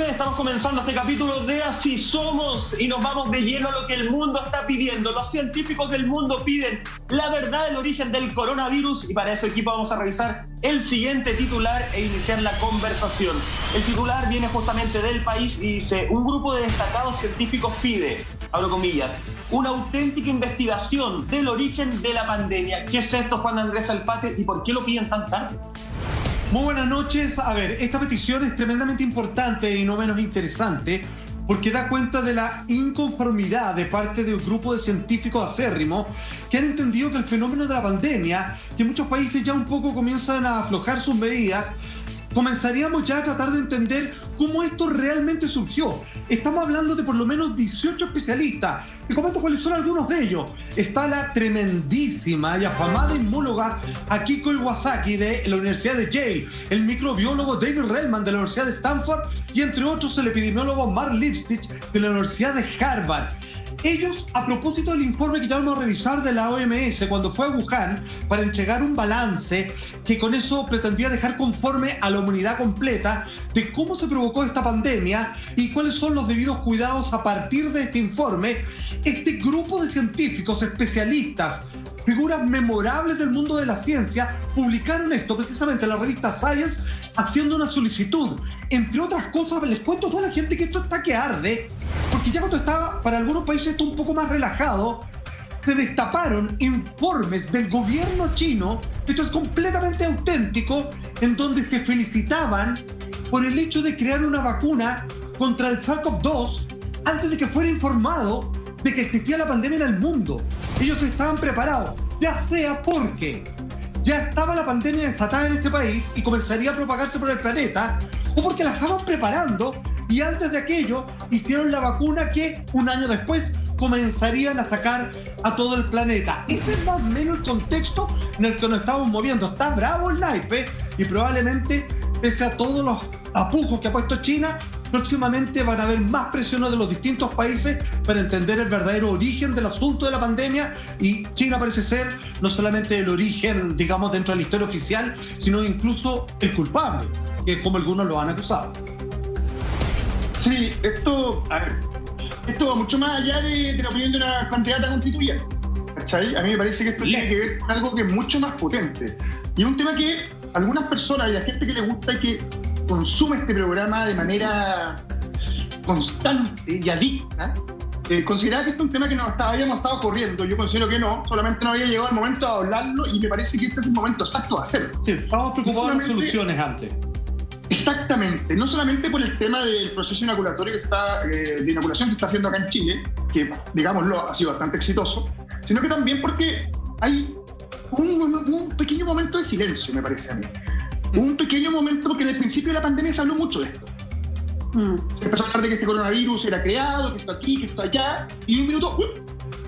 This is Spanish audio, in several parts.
noches, estamos comenzando este capítulo de Así Somos y nos vamos de lleno a lo que el mundo está pidiendo. Los científicos del mundo piden la verdad del origen del coronavirus y para eso aquí vamos a revisar el siguiente titular e iniciar la conversación. El titular viene justamente del país y dice: un grupo de destacados científicos pide, abro comillas, una auténtica investigación del origen de la pandemia. ¿Qué es esto, Juan Andrés Alpate, y por qué lo piden tan tarde? Muy buenas noches. A ver, esta petición es tremendamente importante y no menos interesante porque da cuenta de la inconformidad de parte de un grupo de científicos acérrimos que han entendido que el fenómeno de la pandemia, que en muchos países ya un poco comienzan a aflojar sus medidas, comenzaríamos ya a tratar de entender cómo esto realmente surgió. Estamos hablando de por lo menos 18 especialistas. Te comento cuáles son algunos de ellos. Está la tremendísima y afamada inmunóloga Akiko Iwasaki de la Universidad de Yale, el microbiólogo David Relman de la Universidad de Stanford y entre otros el epidemiólogo Mark Lipsitch de la Universidad de Harvard. Ellos, a propósito del informe que ya vamos a revisar de la OMS cuando fue a Wuhan para entregar un balance que con eso pretendía dejar conforme a la humanidad completa de cómo se provocó esta pandemia y cuáles son los debidos cuidados a partir de este informe, este grupo de científicos especialistas, figuras memorables del mundo de la ciencia, publicaron esto precisamente en la revista Science haciendo una solicitud. Entre otras cosas, les cuento a toda la gente que esto está que arde, porque ya cuando estaba para algunos países esto un poco más relajado, se destaparon informes del gobierno chino, esto es completamente auténtico, en donde se felicitaban por el hecho de crear una vacuna contra el SARS-CoV-2 antes de que fuera informado de que existía la pandemia en el mundo. Ellos estaban preparados, ya sea porque ya estaba la pandemia desatada en este país y comenzaría a propagarse por el planeta, o porque la estaban preparando y antes de aquello hicieron la vacuna que un año después comenzarían a sacar a todo el planeta. Ese es más o menos el contexto en el que nos estamos moviendo. Está bravo el naipe y probablemente, pese a todos los apujos que ha puesto China, próximamente van a haber más presiones de los distintos países para entender el verdadero origen del asunto de la pandemia, y China parece ser no solamente el origen, digamos, dentro de la historia oficial, sino incluso el culpable, que es como algunos lo han acusado. Sí, esto va mucho más allá de la opinión de una candidata constituyente, ¿cachai? A mí me parece que esto tiene que ver con algo que es mucho más potente. Y es un tema que algunas personas y la gente que le gusta y que consume este programa de manera constante y adicta, consideraba que este es un tema que habíamos estado corriendo. Yo considero que no, solamente no había llegado el momento de hablarlo y me parece que este es el momento exacto de hacerlo. Sí, estamos preocupados de las soluciones antes. Exactamente, no solamente por el tema del proceso inoculatorio de inoculación que está haciendo acá en Chile, que, digámoslo, ha sido bastante exitoso, sino que también porque hay un pequeño momento de silencio, me parece a mí. Un pequeño momento, porque en el principio de la pandemia se habló mucho de esto. Se empezó a hablar de que este coronavirus era creado, que esto aquí, que esto allá, y de un minuto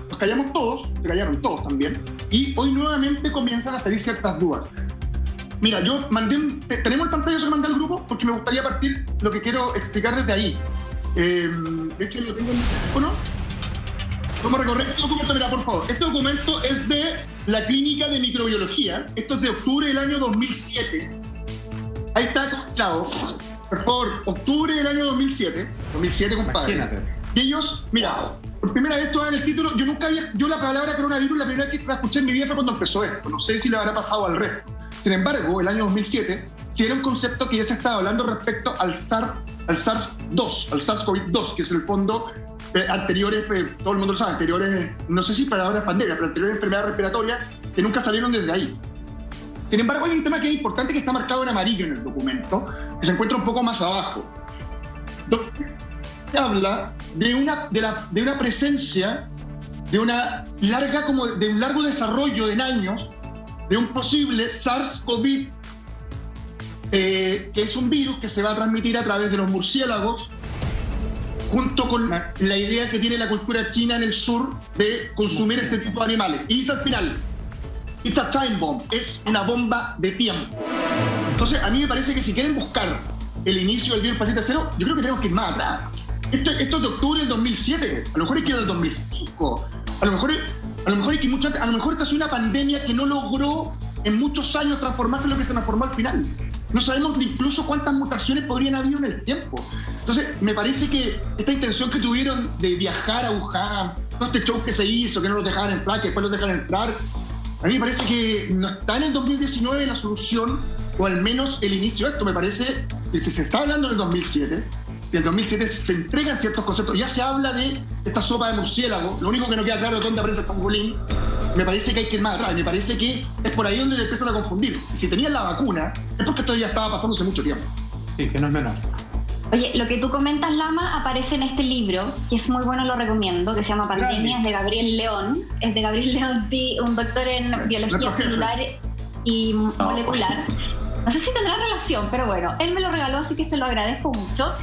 nos callamos todos, se callaron todos también, y hoy nuevamente comienzan a salir ciertas dudas. Mira, yo tenemos el pantallazo que mandé al grupo porque me gustaría partir lo que quiero explicar desde ahí. De hecho, lo tengo en mi teléfono. Vamos a recorrer este documento, mira, por favor. Este documento es de la Clínica de Microbiología. Esto es de octubre del año 2007. Ahí está conectado. Por favor, octubre del año 2007. 2007, compadre. Imagínate. Y ellos, mira, por primera vez tú en el título, yo la palabra coronavirus, la primera vez que la escuché en mi vida fue cuando empezó esto. No sé si le habrá pasado al resto. Sin embargo, el año 2007, sí era un concepto que ya se estaba hablando respecto al SARS-2, al SARS-CoV-2, que es el fondo anteriores, todo el mundo lo sabe, anteriores, no sé si palabras pandemias, pero anteriores enfermedades respiratorias que nunca salieron desde ahí. Sin embargo, hay un tema que es importante que está marcado en amarillo en el documento, que se encuentra un poco más abajo. Se habla de una presencia, de un largo desarrollo en años, de un posible SARS-CoV, que es un virus que se va a transmitir a través de los murciélagos, junto con la idea que tiene la cultura china en el sur de consumir este tipo de animales. Y dice al final, it's a time bomb, es una bomba de tiempo. Entonces, a mí me parece que si quieren buscar el inicio del virus paciente cero, yo creo que tenemos que ir más atrás. Esto es de octubre del 2007, a lo mejor es que del 2005, a lo mejor es que a lo mejor esta es una pandemia que no logró en muchos años transformarse en lo que se transformó al final. no sabemos incluso cuántas mutaciones podrían haber en el tiempo. Entonces, me parece que esta intención que tuvieron de viajar a Wuhan, todo este show que se hizo, que no los dejaban entrar, que después los dejaron entrar, a mí me parece que no está en el 2019 la solución, o al menos el inicio de esto. Me parece que si se está hablando en el 2007, en el 2007 se entregan ciertos conceptos, ya se habla de esta sopa de murciélago, lo único que no queda claro es dónde aparece el pangolín. Me parece que hay que ir más atrás, me parece que es por ahí donde empiezan a confundir. Si tenían la vacuna, es porque esto ya estaba pasando hace mucho tiempo. Sí, que no es menor. Oye, lo que tú comentas, Lama, aparece en este libro, que es muy bueno, lo recomiendo, que se llama Pandemia, es de Gabriel León. Es de Gabriel León, sí, un doctor en biología celular y molecular. No sé si tendrá relación, pero bueno, él me lo regaló, así que se lo agradezco mucho.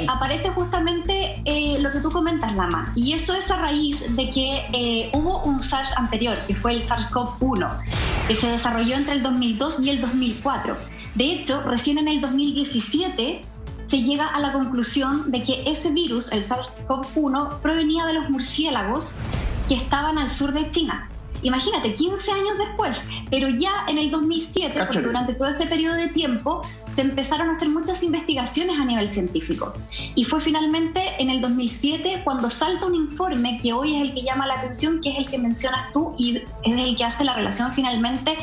Aparece justamente lo que tú comentas, Lama, y eso es a raíz de que hubo un SARS anterior, que fue el SARS-CoV-1, que se desarrolló entre el 2002 y el 2004. De hecho, recién en el 2017 se llega a la conclusión de que ese virus, el SARS-CoV-1, provenía de los murciélagos que estaban al sur de China. Imagínate, 15 años después, pero ya en el 2007, porque durante todo ese periodo de tiempo se empezaron a hacer muchas investigaciones a nivel científico. Y fue finalmente en el 2007 cuando salta un informe que hoy es el que llama la atención, que es el que mencionas tú y es el que hace la relación finalmente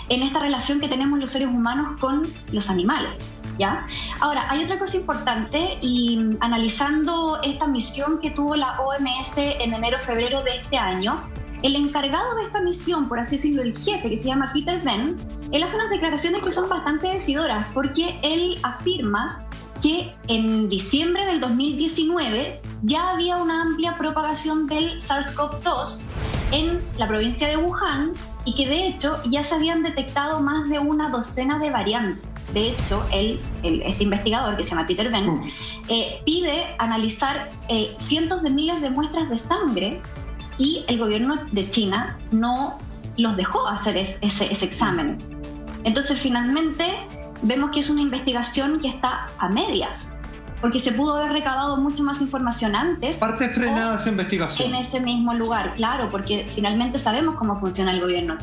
en esta relación que tenemos los seres humanos con los animales. ¿Ya? Ahora, hay otra cosa importante, y analizando esta misión que tuvo la OMS en enero-febrero de este año, el encargado de esta misión, por así decirlo, el jefe, que se llama Peter Venn, él hace unas declaraciones que son bastante decidoras, porque él afirma que en diciembre del 2019 ya había una amplia propagación del SARS-CoV-2 en la provincia de Wuhan y que de hecho ya se habían detectado más de una docena de variantes. De hecho, este investigador, que se llama Peter Venn, pide analizar cientos de miles de muestras de sangre, y el gobierno de China no los dejó hacer ese examen. Entonces, finalmente, vemos que es una investigación que está a medias, porque se pudo haber recabado mucho más información antes. Parte frenada esa investigación. En ese mismo lugar, claro, porque finalmente sabemos cómo funciona el gobierno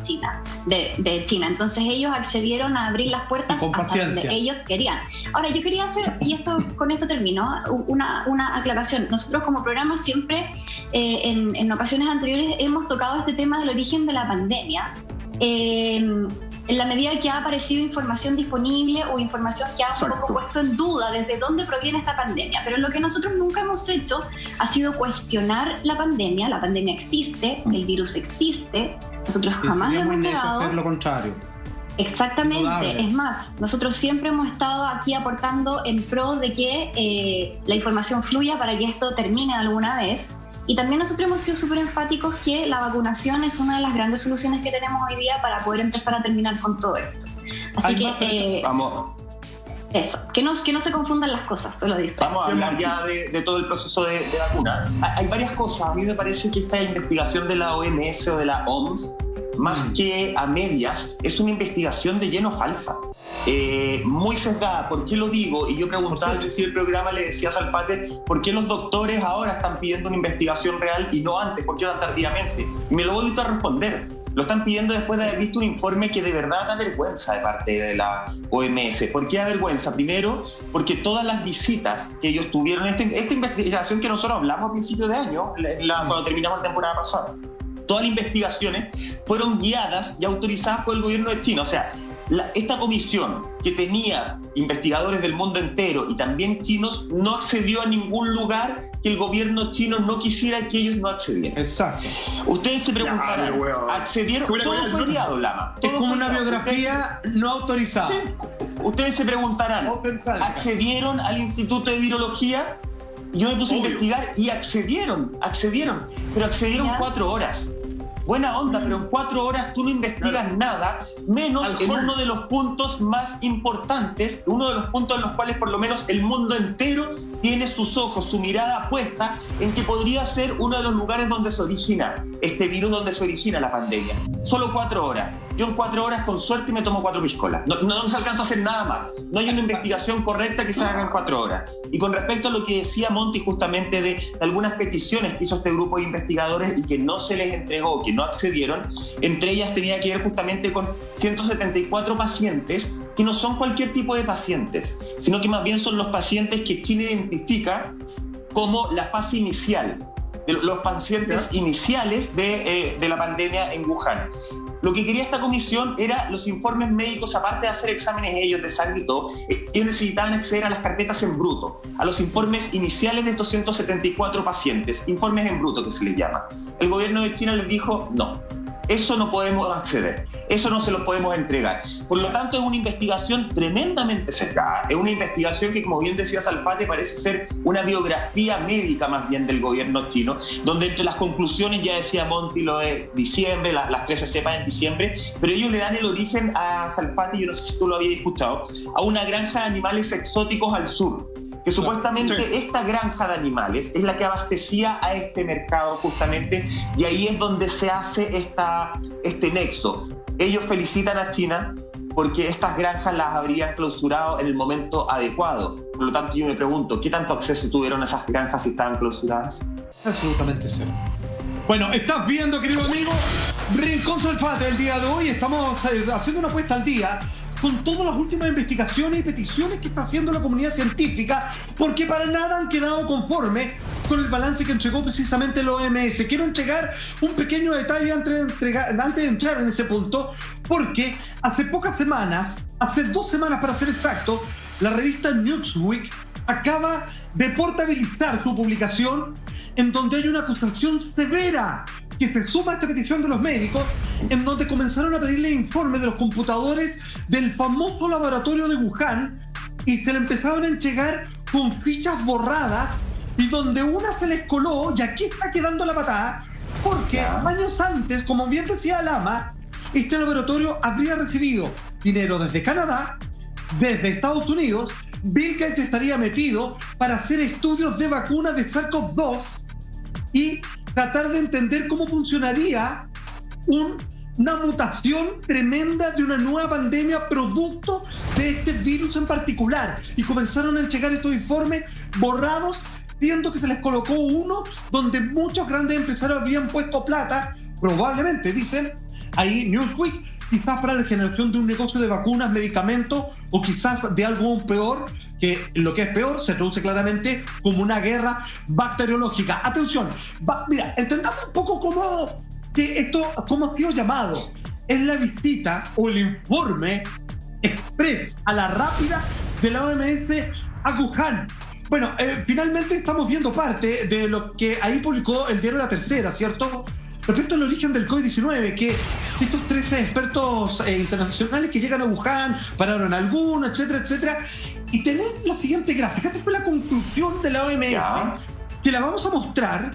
de China. Entonces ellos accedieron a abrir las puertas hasta donde ellos querían. Ahora, yo quería hacer, y con esto termino, una aclaración. Nosotros como programa siempre, en ocasiones anteriores, hemos tocado este tema del origen de la pandemia. En la medida que ha aparecido información disponible o información que ha un poco puesto en duda desde dónde proviene esta pandemia. Pero lo que nosotros nunca hemos hecho ha sido cuestionar la pandemia. La pandemia existe, el virus existe. Nosotros jamás lo hemos negado. Hacer lo contrario. Exactamente. Indudable. Es más, nosotros siempre hemos estado aquí aportando en pro de que la información fluya para que esto termine de alguna vez. Y también nosotros hemos sido súper enfáticos que la vacunación es una de las grandes soluciones que tenemos hoy día para poder empezar a terminar con todo esto. Así que, vamos. Eso, que no se confundan las cosas, solo dice. Vamos a hablar ya de todo el proceso de vacuna. Hay varias cosas. A mí me parece que esta investigación de la OMS o de la OMS, más que a medias, es una investigación de lleno falsa. Muy sesgada. ¿Por qué lo digo? Y yo preguntaba al principio del programa, le decía a Salpate, ¿por qué los doctores ahora están pidiendo una investigación real y no antes? ¿Por qué tan tardíamente? Y me lo voy a responder. Lo están pidiendo después de haber visto un informe que de verdad da vergüenza de parte de la OMS. ¿Por qué da vergüenza? Primero, porque todas las visitas que ellos tuvieron, esta investigación que nosotros hablamos a principios de año, cuando terminamos la temporada pasada, todas las investigaciones fueron guiadas y autorizadas por el gobierno de China. O sea, esta comisión que tenía investigadores del mundo entero y también chinos no accedió a ningún lugar que el gobierno chino no quisiera que ellos no accedieran. Exacto. Ustedes se preguntarán, ¿accedieron? Todo fue guiado, Lama. Es como una biografía no autorizada. Sí. Ustedes se preguntarán, ¿accedieron al Instituto de Virología? Yo me puse a investigar y accedieron, pero accedieron 4 horas. Buena onda, pero en 4 horas tú no investigas nada, menos en uno de los puntos más importantes, uno de los puntos en los cuales por lo menos el mundo entero tiene sus ojos, su mirada puesta en que podría ser uno de los lugares donde se origina este virus, donde se origina la pandemia. Solo 4 horas. Yo en 4 horas con suerte me tomo 4 piscolas. No se alcanza a hacer nada más. No hay una investigación correcta que se haga en 4 horas. Y con respecto a lo que decía Monty justamente de algunas peticiones que hizo este grupo de investigadores y que no se les entregó, que no accedieron, entre ellas tenía que ver justamente con 174 pacientes que no son cualquier tipo de pacientes, sino que más bien son los pacientes que China identifica como la fase inicial, de los pacientes iniciales de la pandemia en Wuhan. Lo que quería esta comisión era los informes médicos, aparte de hacer exámenes ellos de sangre y todo, ellos necesitaban acceder a las carpetas en bruto, a los informes iniciales de estos 174 pacientes, informes en bruto que se les llama. El gobierno de China les dijo, no, eso no podemos acceder, eso no se lo podemos entregar. Por lo tanto, es una investigación tremendamente sesgada, es una investigación que, como bien decía Salfate, parece ser una biografía médica más bien del gobierno chino, donde entre las conclusiones, ya decía Monty, lo de diciembre, las 13 cepas en diciembre, pero ellos le dan el origen a Salfate, yo no sé si tú lo habías escuchado, a una granja de animales exóticos al sur, que supuestamente esta granja de animales es la que abastecía a este mercado justamente, y ahí es donde se hace este nexo. Ellos felicitan a China porque estas granjas las habrían clausurado en el momento adecuado. Por lo tanto, yo me pregunto, ¿qué tanto acceso tuvieron a esas granjas si estaban clausuradas? Absolutamente cero. Bueno, estás viendo, querido amigo, Rincón Salfate el día de hoy. Estamos haciendo una puesta al día con todas las últimas investigaciones y peticiones que está haciendo la comunidad científica, porque para nada han quedado conformes con el balance que entregó precisamente el OMS. Quiero entregar un pequeño detalle antes de entrar en ese punto, porque hace pocas semanas, hace 2 semanas para ser exacto, la revista Newsweek acaba de portabilizar su publicación en donde hay una acusación severa que se suma a esta petición de los médicos, en donde comenzaron a pedirle informes de los computadores del famoso laboratorio de Wuhan y se le empezaron a entregar con fichas borradas y donde una se les coló, y aquí está quedando la patada, porque años antes, como bien decía Lama, este laboratorio habría recibido dinero desde Canadá, desde Estados Unidos. Bill Gates estaría metido para hacer estudios de vacunas de SARS-CoV-2 y tratar de entender cómo funcionaría una mutación tremenda de una nueva pandemia producto de este virus en particular. Y comenzaron a entregar estos informes borrados, siendo que se les colocó uno donde muchos grandes empresarios habían puesto plata, probablemente, dicen ahí Newsweek, quizás para la generación de un negocio de vacunas, medicamentos, o quizás de algo aún peor, que lo que es peor se traduce claramente como una guerra bacteriológica. Atención, mira, entendamos un poco cómo ha sido llamado. Es la visita o el informe express a la rápida de la OMS a Wuhan. Bueno, finalmente estamos viendo parte de lo que ahí publicó el diario La Tercera, ¿cierto? Respecto al origen del COVID-19, que estos 13 expertos internacionales que llegan a Wuhan, pararon algunos, etcétera, etcétera, y tener la siguiente gráfica. Esta fue la conclusión de la OMS, que la vamos a mostrar,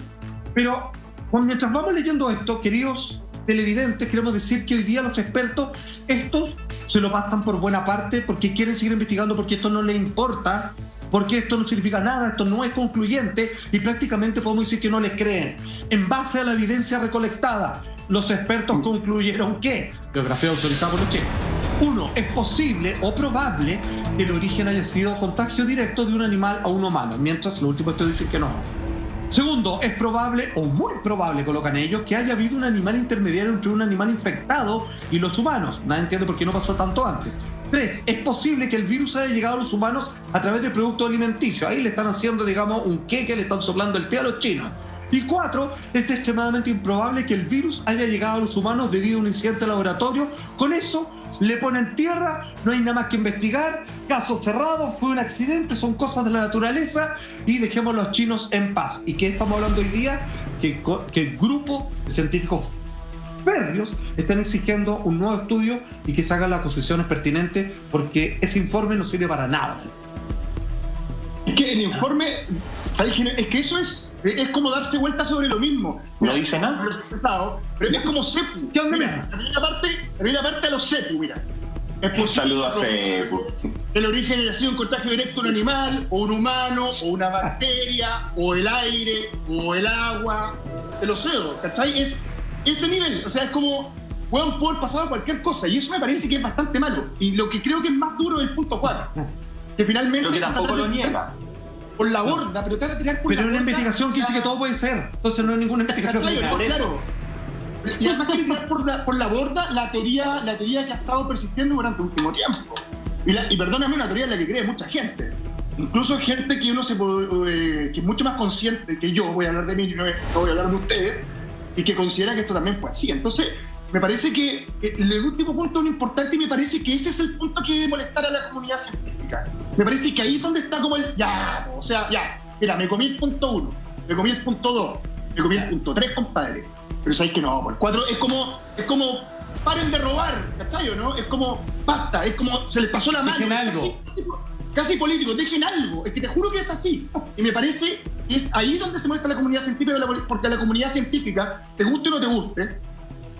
pero mientras vamos leyendo esto, queridos televidentes, queremos decir que hoy día los expertos, estos se lo pasan por buena parte porque quieren seguir investigando, porque esto no les importa, porque esto no significa nada, esto no es concluyente y prácticamente podemos decir que no les creen. En base a la evidencia recolectada, los expertos concluyeron que, biografía autorizada por los chinos, 1. Es posible o probable que el origen haya sido contagio directo de un animal a un humano, mientras los últimos estudios dicen que no. 2. Es probable, o muy probable, colocan ellos, que haya habido un animal intermediario entre un animal infectado y los humanos. Nadie entiende por qué no pasó tanto antes. 3. Es posible que el virus haya llegado a los humanos a través de productos alimenticios. Ahí le están haciendo, digamos, un queque, le están soplando el té a los chinos. Y 4. Es extremadamente improbable que el virus haya llegado a los humanos debido a un incidente de laboratorio. Con eso le ponen tierra, no hay nada más que investigar, caso cerrado, fue un accidente, son cosas de la naturaleza y dejemos a los chinos en paz. ¿Y qué estamos hablando hoy día? Que el grupo de científicos férreos están exigiendo un nuevo estudio y que se hagan las acusaciones pertinentes, porque ese informe no sirve para nada. Es que el informe, ¿sabes? Es que eso es como darse vuelta sobre lo mismo. No dice nada. Pero es como CEPU. Mira, también la parte de los CEPU, mira. Un saludo a CEPU. El origen haya sido un contagio directo a un animal, o un humano, o una bacteria, o el aire, o el agua, el océano, ¿cachai? Es ese nivel, o sea, es como puedan poder pasar cualquier cosa, y eso me parece que es bastante malo. Y lo que creo que es más duro es el punto 4, que finalmente... Pero que tampoco lo niega. Por la borda, pero te van a tirar por pero la borda. Pero una investigación que dice que todo puede ser, entonces no hay ninguna investigación. Claro. Y además quiere tirar por la borda la teoría que ha estado persistiendo durante el último tiempo. Y perdóname, una teoría en la que cree mucha gente. Incluso gente que que es mucho más consciente que yo, voy a hablar de mí, no voy a hablar de ustedes, y que considera que esto también fue así. Entonces, me parece que el último punto es importante, y me parece que ese es el punto que debe molestar a la comunidad científica. Me parece que ahí es donde está como mira, me comí el punto 1, me comí el punto 2, me comí el punto 3, compadre. Pero sabéis que no, el 4 es como paren de robar, ¿cachai o no? Es como, basta, es como se les pasó la mano. Dejen algo. Casi político, dejen algo. Es que te juro que es así. Y me parece que es ahí donde se molesta la comunidad científica, porque a la comunidad científica, te guste o no te guste,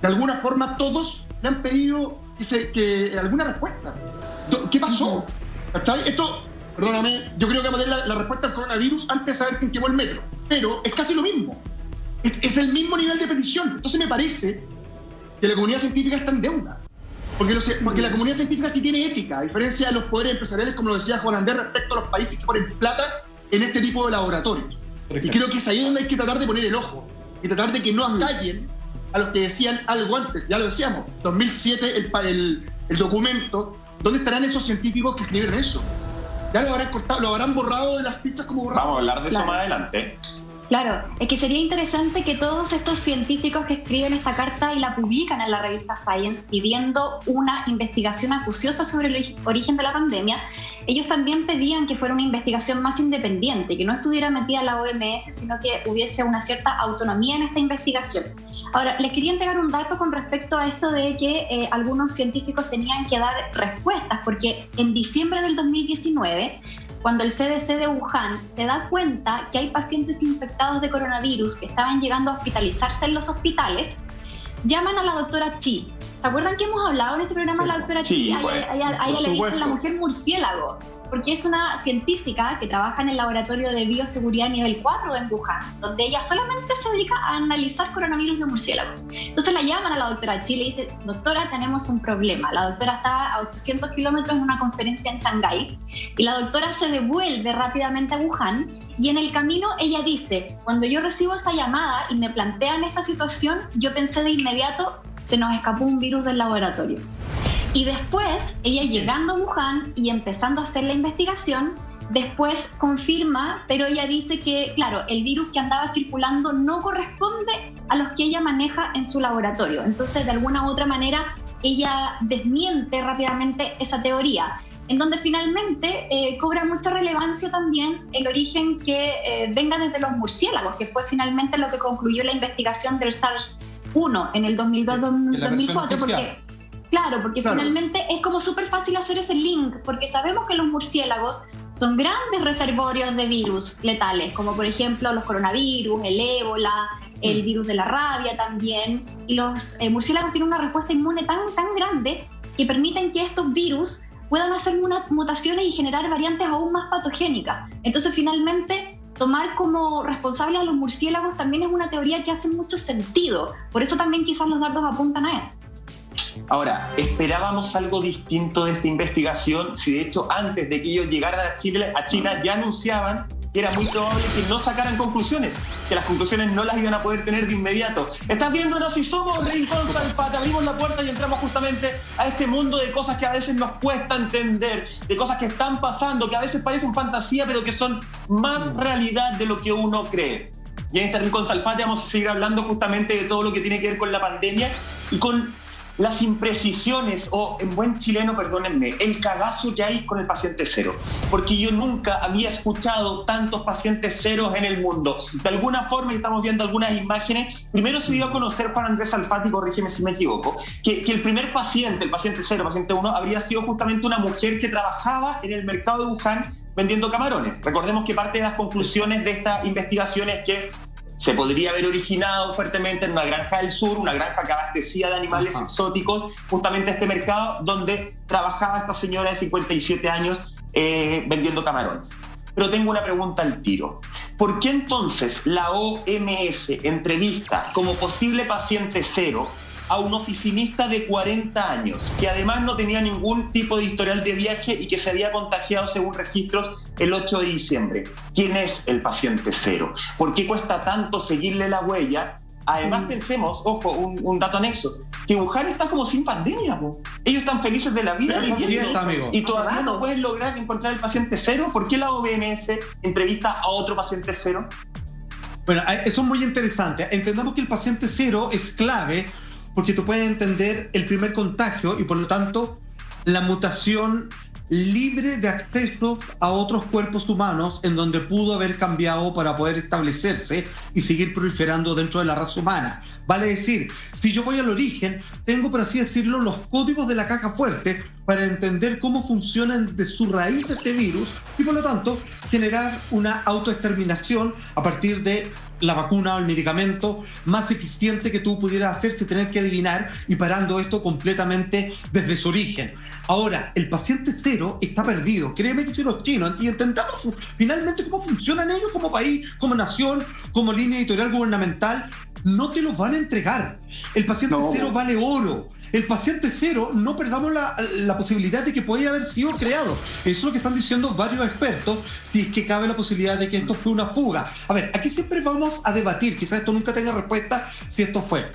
de alguna forma todos le han pedido que alguna respuesta. ¿Qué pasó? ¿Cachai? Esto, perdóname, yo creo que vamos a tener la respuesta al coronavirus antes de saber quién quemó el metro. Pero es casi lo mismo. Es el mismo nivel de petición. Entonces me parece que la comunidad científica está en deuda. Porque la comunidad científica sí tiene ética, a diferencia de los poderes empresariales, como lo decía Juan Andrés, respecto a los países que ponen plata en este tipo de laboratorios. Y creo que es ahí donde hay que tratar de poner el ojo y tratar de que no acallen a los que decían algo antes. Ya lo decíamos, 2007 el documento, ¿dónde estarán esos científicos que escribieron eso? Ya lo habrán cortado, lo habrán borrado de las fichas como borrado. Vamos a hablar de eso más adelante. Claro, es que sería interesante que todos estos científicos que escriben esta carta y la publican en la revista Science pidiendo una investigación acuciosa sobre el origen de la pandemia, ellos también pedían que fuera una investigación más independiente, que no estuviera metida la OMS, sino que hubiese una cierta autonomía en esta investigación. Ahora, les quería entregar un dato con respecto a esto de que algunos científicos tenían que dar respuestas, porque en diciembre del 2019... cuando el CDC de Wuhan se da cuenta que hay pacientes infectados de coronavirus que estaban llegando a hospitalizarse en los hospitales, llaman a la doctora Chi. ¿Se acuerdan que hemos hablado en este programa de la doctora Chi? Sí, a ella le dicen la mujer murciélago, porque es una científica que trabaja en el laboratorio de bioseguridad nivel 4 en Wuhan, donde ella solamente se dedica a analizar coronavirus de murciélagos. Entonces la llaman a la doctora Chi y le dicen, doctora, tenemos un problema. La doctora está a 800 kilómetros en una conferencia en Shanghái, y la doctora se devuelve rápidamente a Wuhan, y en el camino ella dice, cuando yo recibo esa llamada y me plantean esta situación, yo pensé de inmediato, se nos escapó un virus del laboratorio. Y después, ella llegando a Wuhan y empezando a hacer la investigación, después confirma, pero ella dice que, claro, el virus que andaba circulando no corresponde a los que ella maneja en su laboratorio. Entonces, de alguna u otra manera, ella desmiente rápidamente esa teoría, en donde finalmente cobra mucha relevancia también el origen que venga desde los murciélagos, que fue finalmente lo que concluyó la investigación del SARS-1 en el 2002-2004, porque finalmente es como súper fácil hacer ese link, porque sabemos que los murciélagos son grandes reservorios de virus letales, como por ejemplo los coronavirus, el ébola, el virus de la rabia también, y los murciélagos tienen una respuesta inmune tan grande que permiten que estos virus puedan hacer mutaciones y generar variantes aún más patogénicas. Entonces finalmente tomar como responsables a los murciélagos también es una teoría que hace mucho sentido, por eso también quizás los datos apuntan a eso. Ahora, esperábamos algo distinto de esta investigación, si de hecho antes de que ellos llegaran a China ya anunciaban que era muy probable que no sacaran conclusiones, que las conclusiones no las iban a poder tener de inmediato. Estás viéndonos y somos Rincón Salfate, abrimos la puerta y entramos justamente a este mundo de cosas que a veces nos cuesta entender, de cosas que están pasando, que a veces parecen fantasía, pero que son más realidad de lo que uno cree. Y en este Rincón Salfate vamos a seguir hablando justamente de todo lo que tiene que ver con la pandemia y con las imprecisiones, o en buen chileno, perdónenme, el cagazo que hay con el paciente cero. Porque yo nunca había escuchado tantos pacientes ceros en el mundo. De alguna forma, estamos viendo algunas imágenes, primero se dio a conocer, Juan Andrés Salfate, corrígeme si me equivoco, que el primer paciente, el paciente cero, paciente 1, habría sido justamente una mujer que trabajaba en el mercado de Wuhan vendiendo camarones. Recordemos que parte de las conclusiones de esta investigación es que se podría haber originado fuertemente en una granja del sur, una granja que abastecía de animales exóticos, justamente este mercado donde trabajaba esta señora de 57 años vendiendo camarones. Pero tengo una pregunta al tiro. ¿Por qué entonces la OMS entrevista como posible paciente cero a un oficinista de 40 años, que además no tenía ningún tipo de historial de viaje y que se había contagiado según registros el 8 de diciembre. ¿Quién es el paciente cero? ¿Por qué cuesta tanto seguirle la huella? Además pensemos, ojo, un dato anexo, que Wuhan está como sin pandemia, po. Ellos están felices de la vida y todavía no pueden lograr encontrar el paciente cero. ¿Por qué la OMS entrevista a otro paciente cero? Bueno, eso es muy interesante. Entendamos que el paciente cero es clave porque tú puedes entender el primer contagio y por lo tanto la mutación libre de acceso a otros cuerpos humanos en donde pudo haber cambiado para poder establecerse y seguir proliferando dentro de la raza humana. Vale decir, si yo voy al origen, tengo, por así decirlo, los códigos de la caja fuerte para entender cómo funcionan de su raíz este virus y por lo tanto generar una autoexterminación a partir de la vacuna o el medicamento más eficiente que tú pudieras hacer sin tener que adivinar y parando esto completamente desde su origen. Ahora, el paciente cero está perdido. Créeme que si los chinos intentamos finalmente cómo funcionan ellos como país, como nación, como línea editorial gubernamental, no te los van a entregar. El paciente cero vale oro. El paciente cero, no perdamos la posibilidad de que pueda haber sido creado. Eso es lo que están diciendo varios expertos, si es que cabe la posibilidad de que esto fue una fuga. A ver, aquí siempre vamos a debatir, quizás esto nunca tenga respuesta, si esto fue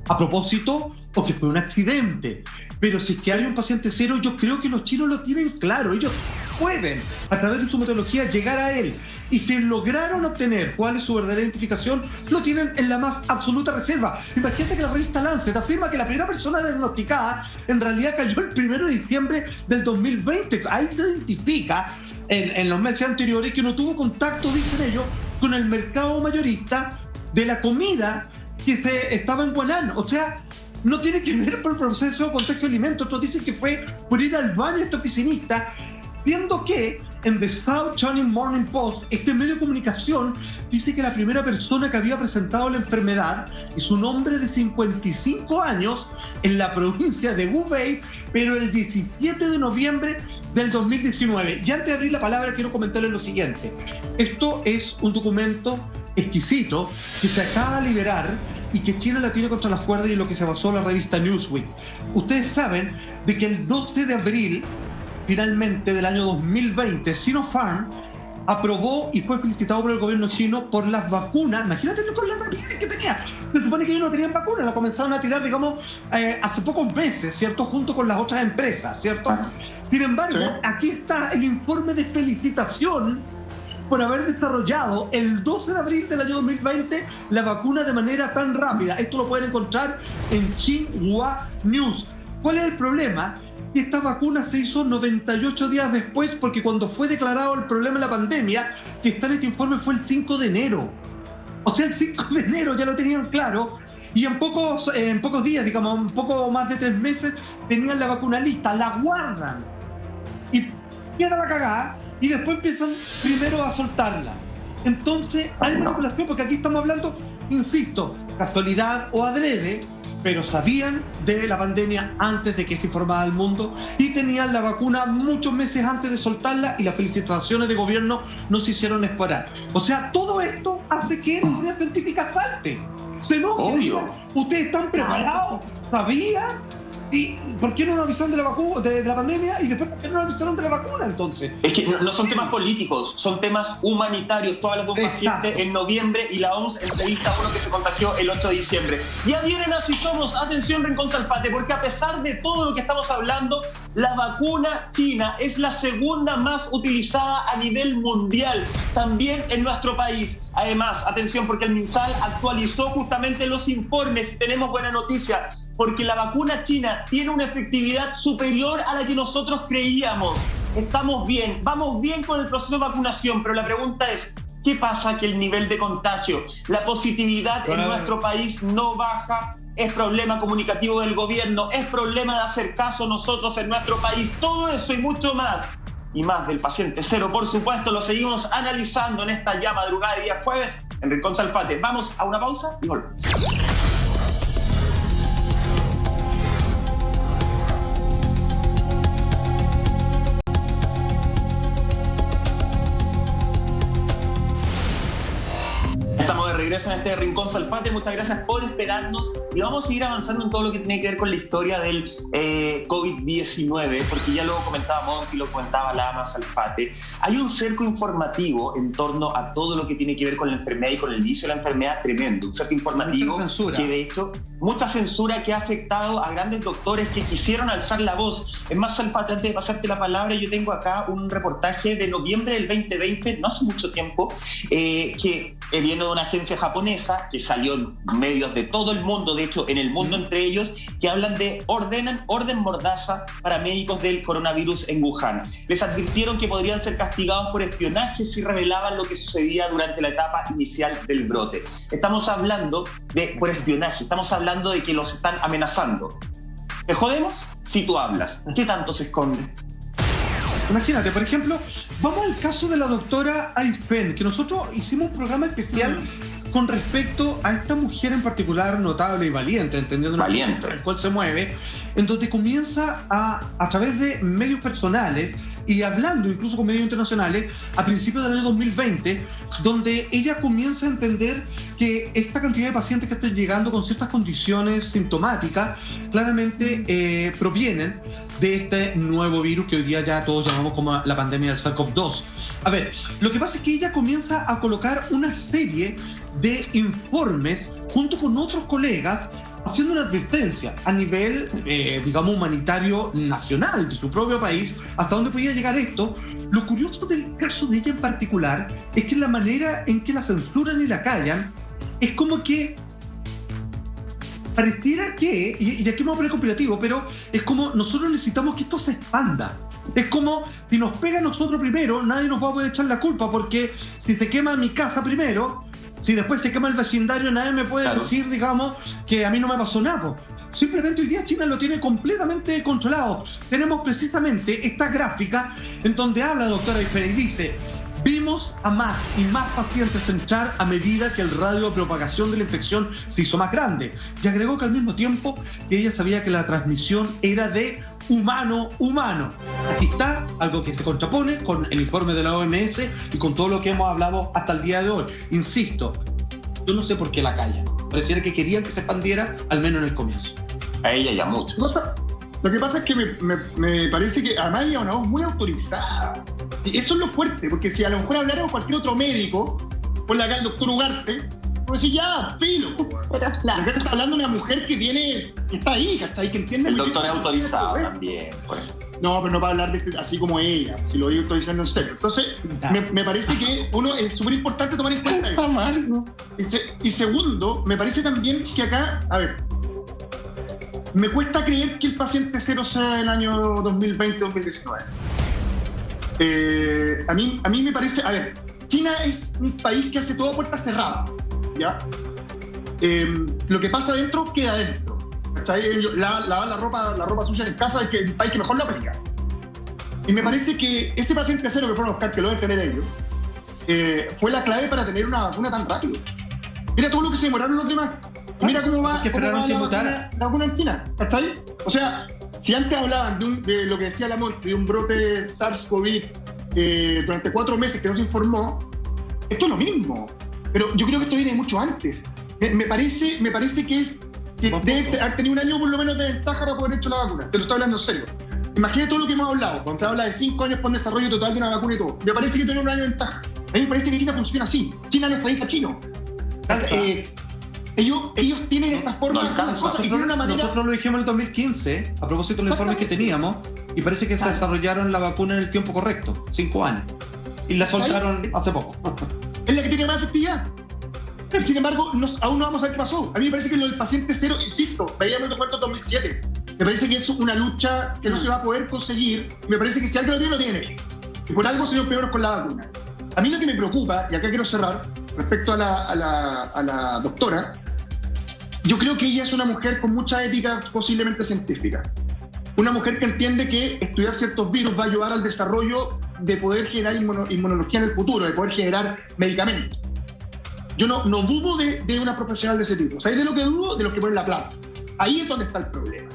a propósito o que fue un accidente. Pero si es que hay un paciente cero, yo creo que los chinos lo tienen claro. Ellos pueden, a través de su metodología, llegar a él. Y si lograron obtener cuál es su verdadera identificación, lo tienen en la más absoluta reserva. Imagínate que la revista Lancet afirma que la primera persona diagnosticada en realidad cayó el 1 de diciembre del 2020. Ahí se identifica, en los meses anteriores, que no tuvo contacto, dicen ellos, con el mercado mayorista de la comida que se estaba en Wuhan. O sea, no tiene que ver por el proceso de contagio de alimentos. Otros dicen que fue por ir al baño este oficinista, siendo que en The South China Morning Post, este medio de comunicación dice que la primera persona que había presentado la enfermedad es un hombre de 55 años en la provincia de Hubei, pero el 17 de noviembre del 2019. Y antes de abrir la palabra, quiero comentarles lo siguiente. Esto es un documento exquisito que se acaba de liberar y que China la tiene contra las cuerdas y en lo que se basó la revista Newsweek. Ustedes saben de que el 12 de abril, finalmente del año 2020, Sinopharm aprobó y fue felicitado por el gobierno chino por las vacunas. Imagínate con la rapidez que tenía. Se supone que ellos no tenían vacunas, la comenzaron a tirar, digamos, hace pocos meses, ¿cierto? Junto con las otras empresas, ¿cierto? Sin embargo, aquí está el informe de felicitación por haber desarrollado el 12 de abril del año 2020 la vacuna de manera tan rápida. Esto lo pueden encontrar en Xinhua News. ¿Cuál es el problema? Que esta vacuna se hizo 98 días después, porque cuando fue declarado el problema de la pandemia, que está en este informe, fue el 5 de enero. O sea, el 5 de enero ya lo tenían claro, y en pocos días, digamos, un poco más de 3 meses, tenían la vacuna lista, la guardan. Y queda la cagada, y después empiezan primero a soltarla. Entonces hay manipulación, porque aquí estamos hablando, insisto, casualidad o adrede, pero sabían de la pandemia antes de que se informara al mundo y tenían la vacuna muchos meses antes de soltarla, y las felicitaciones de gobierno no se hicieron esperar. O sea, todo esto hace que la comunidad científica salte. Se nota. Obvio. Ustedes están preparados, sabían. ¿Y por qué no nos avisaron de la vacuna, de la pandemia, y después por qué no nos avisaron de la vacuna entonces? Es que no son temas políticos, son temas humanitarios. Tú hablas de un paciente en noviembre y la OMS entrevista a uno que se contagió el 8 de diciembre. Ya vienen Así Somos, atención Rincón Salpate, porque a pesar de todo lo que estamos hablando, la vacuna china es la segunda más utilizada a nivel mundial, también en nuestro país. Además, atención, porque el MinSal actualizó justamente los informes. Tenemos buena noticia, porque la vacuna china tiene una efectividad superior a la que nosotros creíamos. Estamos bien, vamos bien con el proceso de vacunación, pero la pregunta es, ¿qué pasa que el nivel de contagio, la positividad en nuestro país no baja? Es problema comunicativo del gobierno, es problema de hacer caso nosotros en nuestro país. Todo eso y mucho más, y más del paciente cero, por supuesto, lo seguimos analizando en esta ya madrugada de día jueves en Rincón Salpate. Vamos a una pausa y volvemos. regreso en este Rincón Salfate. Muchas gracias por esperarnos y vamos a seguir avanzando en todo lo que tiene que ver con la historia del COVID-19, porque ya lo comentaba Monty, lo comentaba Lama, Salfate. Hay un cerco informativo en torno a todo lo que tiene que ver con la enfermedad y con el inicio de la enfermedad tremendo. Un cerco informativo que de hecho, mucha censura que ha afectado a grandes doctores que quisieron alzar la voz. Es más, Salfate, antes de pasarte la palabra, yo tengo acá un reportaje de noviembre del 2020, no hace mucho tiempo, que viene de una agencia japonesa que salió en medios de todo el mundo, de hecho en el mundo entre ellos, que hablan de orden mordaza para médicos del coronavirus en Wuhan. Les advirtieron que podrían ser castigados por espionaje si revelaban lo que sucedía durante la etapa inicial del brote. Estamos hablando por espionaje, estamos hablando de que los están amenazando. ¿Te jodemos? Si tú hablas. ¿Qué tanto se esconde? Imagínate, por ejemplo, vamos al caso de la doctora Aifen, que nosotros hicimos un programa especial con respecto a esta mujer en particular notable y valiente, entendiendo el cual se mueve, en donde comienza a través de medios personales y hablando incluso con medios internacionales a principios del año 2020, donde ella comienza a entender que esta cantidad de pacientes que están llegando con ciertas condiciones sintomáticas claramente provienen de este nuevo virus que hoy día ya todos llamamos como la pandemia del SARS-CoV-2. A ver, lo que pasa es que ella comienza a colocar una serie de informes junto con otros colegas haciendo una advertencia a nivel, digamos, humanitario nacional de su propio país, hasta dónde podía llegar esto. Lo curioso del caso de ella en particular es que la manera en que la censuran y la callan es como que pareciera que, y aquí me voy a poner compilativo, pero es como nosotros necesitamos que esto se expanda. Es como si nos pega a nosotros primero, nadie nos va a poder echar la culpa, porque si se quema mi casa primero, si después se quema el vecindario, nadie me puede decir, digamos, que a mí no me pasó nada. Simplemente hoy día China lo tiene completamente controlado. Tenemos precisamente esta gráfica en donde habla la doctora Aifen y dice: vimos a más y más pacientes entrar a medida que el radio de propagación de la infección se hizo más grande. Y agregó que al mismo tiempo que ella sabía que la transmisión era de humano. Aquí está algo que se contrapone con el informe de la OMS y con todo lo que hemos hablado hasta el día de hoy. Insisto, yo no sé por qué la callan. Pareciera que querían que se expandiera, al menos en el comienzo. A ella ya mucho. Lo que pasa es que me parece que además ella es una voz muy autorizada. Y eso es lo fuerte, porque si a lo mejor hablara con cualquier otro médico, ponle acá el doctor Ugarte, pues decir, ya, filo. Pero claro. Acá está hablando de una mujer que está ahí, ¿cachai? Que entiende. El doctor es autorizado también, pues. No, pero no para hablar de así como ella, si lo digo autorizando en serio. Entonces, me parece que uno es súper importante tomar en cuenta eso. ¿No? Y segundo, me parece también que acá, a ver, me cuesta creer que el paciente cero sea el año 2020-2019. A mí me parece, a ver, China es un país que hace todo puerta cerrada, ¿ya? Lo que pasa adentro queda adentro. Lavar la ropa sucia en casa es el país que mejor lo aplica. Y me parece que ese paciente cero que fueron a buscar, que lo deben tener ellos, fue la clave para tener una vacuna tan rápido. Mira todo lo que se demoraron los demás. Y mira cómo va la vacuna en China, ¿cachai? O sea, si antes hablaban de lo que decía Lamont, de un brote SARS-CoV durante 4 meses que no se informó, esto es lo mismo. Pero yo creo que esto viene mucho antes. Me parece que debe haber tenido un año por lo menos de ventaja para poder hecho la vacuna. Te lo estoy hablando en serio. Imagínate todo lo que hemos hablado. Cuando se habla de 5 años por desarrollo total de una vacuna y todo. Me parece que tiene un año de ventaja. A mí me parece que China funciona así. China no es país chino. Ellos tienen estas formas de hacer cosas y tienen una manera... Nosotros lo dijimos en el 2015, a propósito de los informes que teníamos, y parece que se desarrollaron la vacuna en el tiempo correcto, 5 años. Y la soltaron hace poco. Es la que tiene más efectividad. Sin embargo, aún no vamos a ver qué pasó. A mí me parece que lo del paciente cero, insisto, veíamos el documento 2007. Me parece que es una lucha que no se va a poder conseguir. Me parece que si alguien lo tiene, lo tiene bien. Y por algo se dio peor con la vacuna. A mí lo que me preocupa, y acá quiero cerrar, respecto a la doctora, yo creo que ella es una mujer con mucha ética posiblemente científica. Una mujer que entiende que estudiar ciertos virus va a ayudar al desarrollo de poder generar inmunología en el futuro, de poder generar medicamentos. Yo no dudo de una profesional de ese tipo. ¿Sabes de lo que dudo? De los que ponen la plata. Ahí es donde está el problema.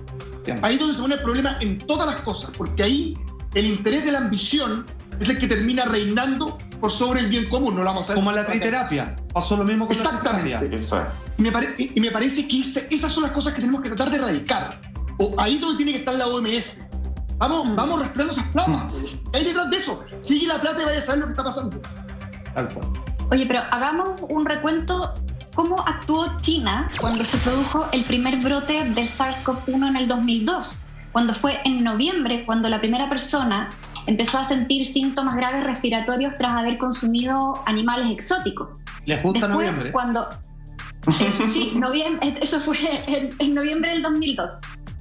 Ahí es donde se pone el problema en todas las cosas, porque ahí el interés de la ambición es el que termina reinando por sobre el bien común. No lo vamos a ver. Como la triterapia. Pasó lo mismo con la triterapia. Eso es. Y me parece que esas son las cosas que tenemos que tratar de erradicar. O ahí es donde tiene que estar la OMS. Vamos rastreando esas platas. Ahí detrás de eso. Sigue la plata y vaya a saber lo que está pasando. Oye, pero hagamos un recuento. ¿Cómo actuó China cuando se produjo el primer brote del SARS-CoV-1 en el 2002? Cuando fue en noviembre, cuando la primera persona empezó a sentir síntomas graves respiratorios tras haber consumido animales exóticos. ¿Les gusta Después, noviembre? Cuando, sí, eso fue en noviembre del 2002.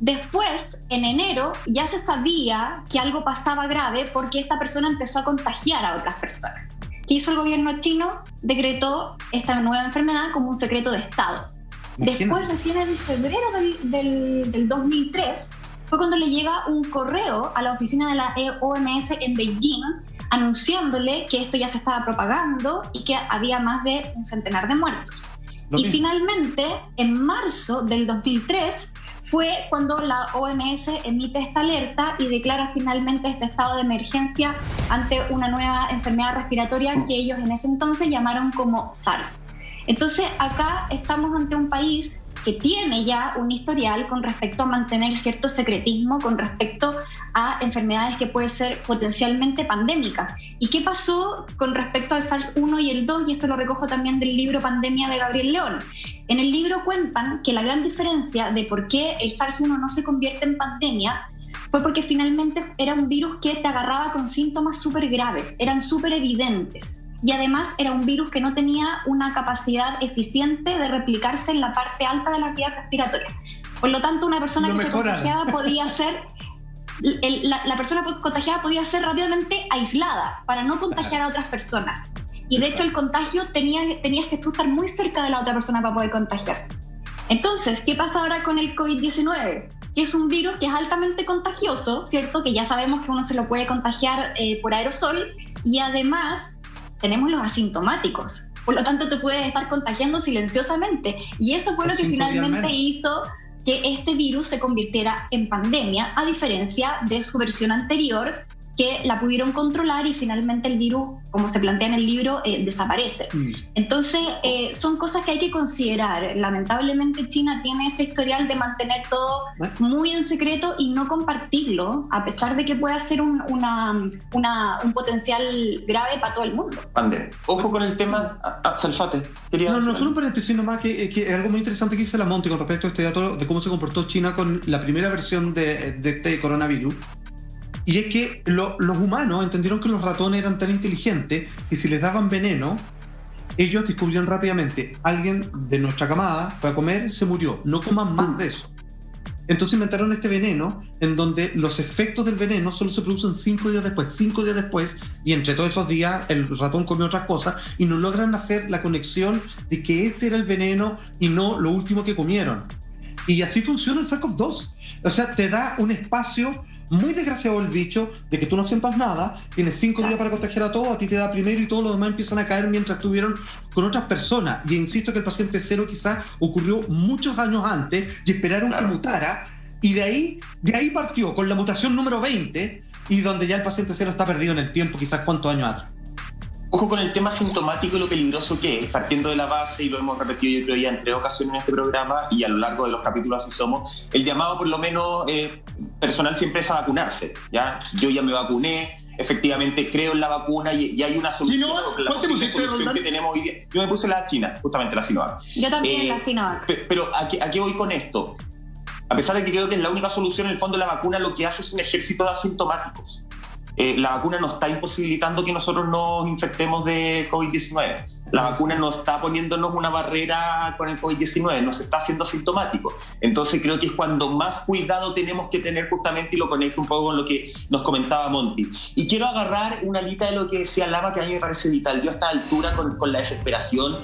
Después, en enero, ya se sabía que algo pasaba grave porque esta persona empezó a contagiar a otras personas. ¿Qué hizo el gobierno chino? Decretó esta nueva enfermedad como un secreto de Estado. Después, recién en febrero del 2003, fue cuando le llega un correo a la oficina de la OMS en Beijing anunciándole que esto ya se estaba propagando y que había más de un centenar de muertos. Y finalmente, en marzo del 2003, fue cuando la OMS emite esta alerta y declara finalmente este estado de emergencia ante una nueva enfermedad respiratoria que ellos en ese entonces llamaron como SARS. Entonces, acá estamos ante un país que tiene ya un historial con respecto a mantener cierto secretismo con respecto a enfermedades que pueden ser potencialmente pandémicas. ¿Y qué pasó con respecto al SARS-1 y el 2? Y esto lo recojo también del libro Pandemia de Gabriel León. En el libro cuentan que la gran diferencia de por qué el SARS-1 no se convierte en pandemia fue porque finalmente era un virus que te agarraba con síntomas súper graves, eran súper evidentes. Y además era un virus que no tenía una capacidad eficiente de replicarse en la parte alta de la vía respiratoria. Por lo tanto, una persona que se contagiaba podía ser... La persona contagiada podía ser rápidamente aislada para no contagiar a otras personas. Y de hecho el contagio tenías que tú estar muy cerca de la otra persona para poder contagiarse. Entonces, ¿qué pasa ahora con el COVID-19? Que es un virus que es altamente contagioso, ¿cierto? Que ya sabemos que uno se lo puede contagiar por aerosol y además tenemos los asintomáticos. Por lo tanto, te puedes estar contagiando silenciosamente. Y eso fue lo que finalmente hizo que este virus se convirtiera en pandemia, a diferencia de su versión anterior, que la pudieron controlar y finalmente el virus, como se plantea en el libro, desaparece. Entonces, son cosas que hay que considerar. Lamentablemente, China tiene ese historial de mantener todo muy en secreto y no compartirlo, a pesar de que pueda ser un potencial grave para todo el mundo. Ojo con el tema... Salfate, no, solo un paréntesis nomás, que es algo muy interesante que dice la Monty con respecto a este dato de cómo se comportó China con la primera versión de este coronavirus. Y es que los humanos entendieron que los ratones eran tan inteligentes que si les daban veneno, ellos descubrieron rápidamente, alguien de nuestra camada fue a comer, se murió, no coman más de eso. Entonces inventaron este veneno en donde los efectos del veneno solo se producen 5 días después, y entre todos esos días el ratón comió otras cosas y no logran hacer la conexión de que ese era el veneno y no lo último que comieron. Y así funciona el SARS-CoV-2. O sea, te da un espacio muy desgraciado el bicho de que tú no sepas nada, tienes 5 días para contagiar a todos, a ti te da primero y todos los demás empiezan a caer mientras estuvieron con otras personas. Y insisto que el paciente cero quizás ocurrió muchos años antes y esperaron que mutara, y de ahí partió con la mutación número 20 y donde ya el paciente cero está perdido en el tiempo, quizás cuántos años atrás. Ojo con el tema sintomático y lo peligroso que es, partiendo de la base, y lo hemos repetido yo creo ya en 3 ocasiones en este programa y a lo largo de los capítulos Así Somos, el llamado por lo menos personal siempre es a vacunarse, ¿ya? Yo ya me vacuné, efectivamente creo en la vacuna y hay una solución, porque la posible solución que tenemos hoy día... Yo me puse la China, justamente la Sinovac. Yo también la Sinovac. Pero ¿a qué voy con esto? A pesar de que creo que es la única solución, en el fondo la vacuna lo que hace es un ejército de asintomáticos. La vacuna no está imposibilitando que nosotros nos infectemos de COVID-19. La vacuna no está poniéndonos una barrera con el COVID-19, nos está haciendo asintomáticos. Entonces creo que es cuando más cuidado tenemos que tener justamente, y lo conecto un poco con lo que nos comentaba Monty. Y quiero agarrar una alita de lo que decía Lama, que a mí me parece vital. Yo a esta altura, con la desesperación,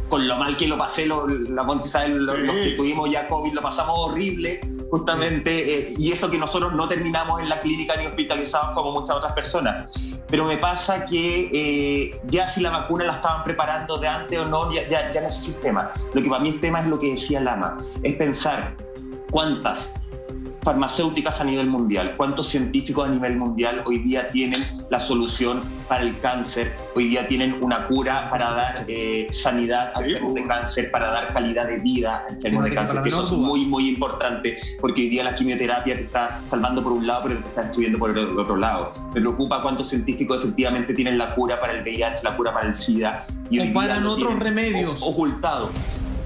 con lo mal que lo pasé, la Monty sabe, los que tuvimos ya COVID, lo pasamos horrible, justamente, y eso que nosotros no terminamos en la clínica ni hospitalizados como muchas otras personas. Pero me pasa que ya si la vacuna la estaban preparando de antes o no, ya no es el tema. Lo que para mí el tema es lo que decía Lama, es pensar cuántas farmacéuticas a nivel mundial, cuántos científicos a nivel mundial hoy día tienen la solución para el cáncer, hoy día tienen una cura para dar sanidad a enfermos de cáncer, para dar calidad de vida a enfermos de cáncer, que eso es muy, muy importante, porque hoy día la quimioterapia te está salvando por un lado, pero te está destruyendo por el otro lado. Me preocupa cuántos científicos efectivamente tienen la cura para el VIH, la cura para el SIDA, y hoy día lo otros remedios ocultado.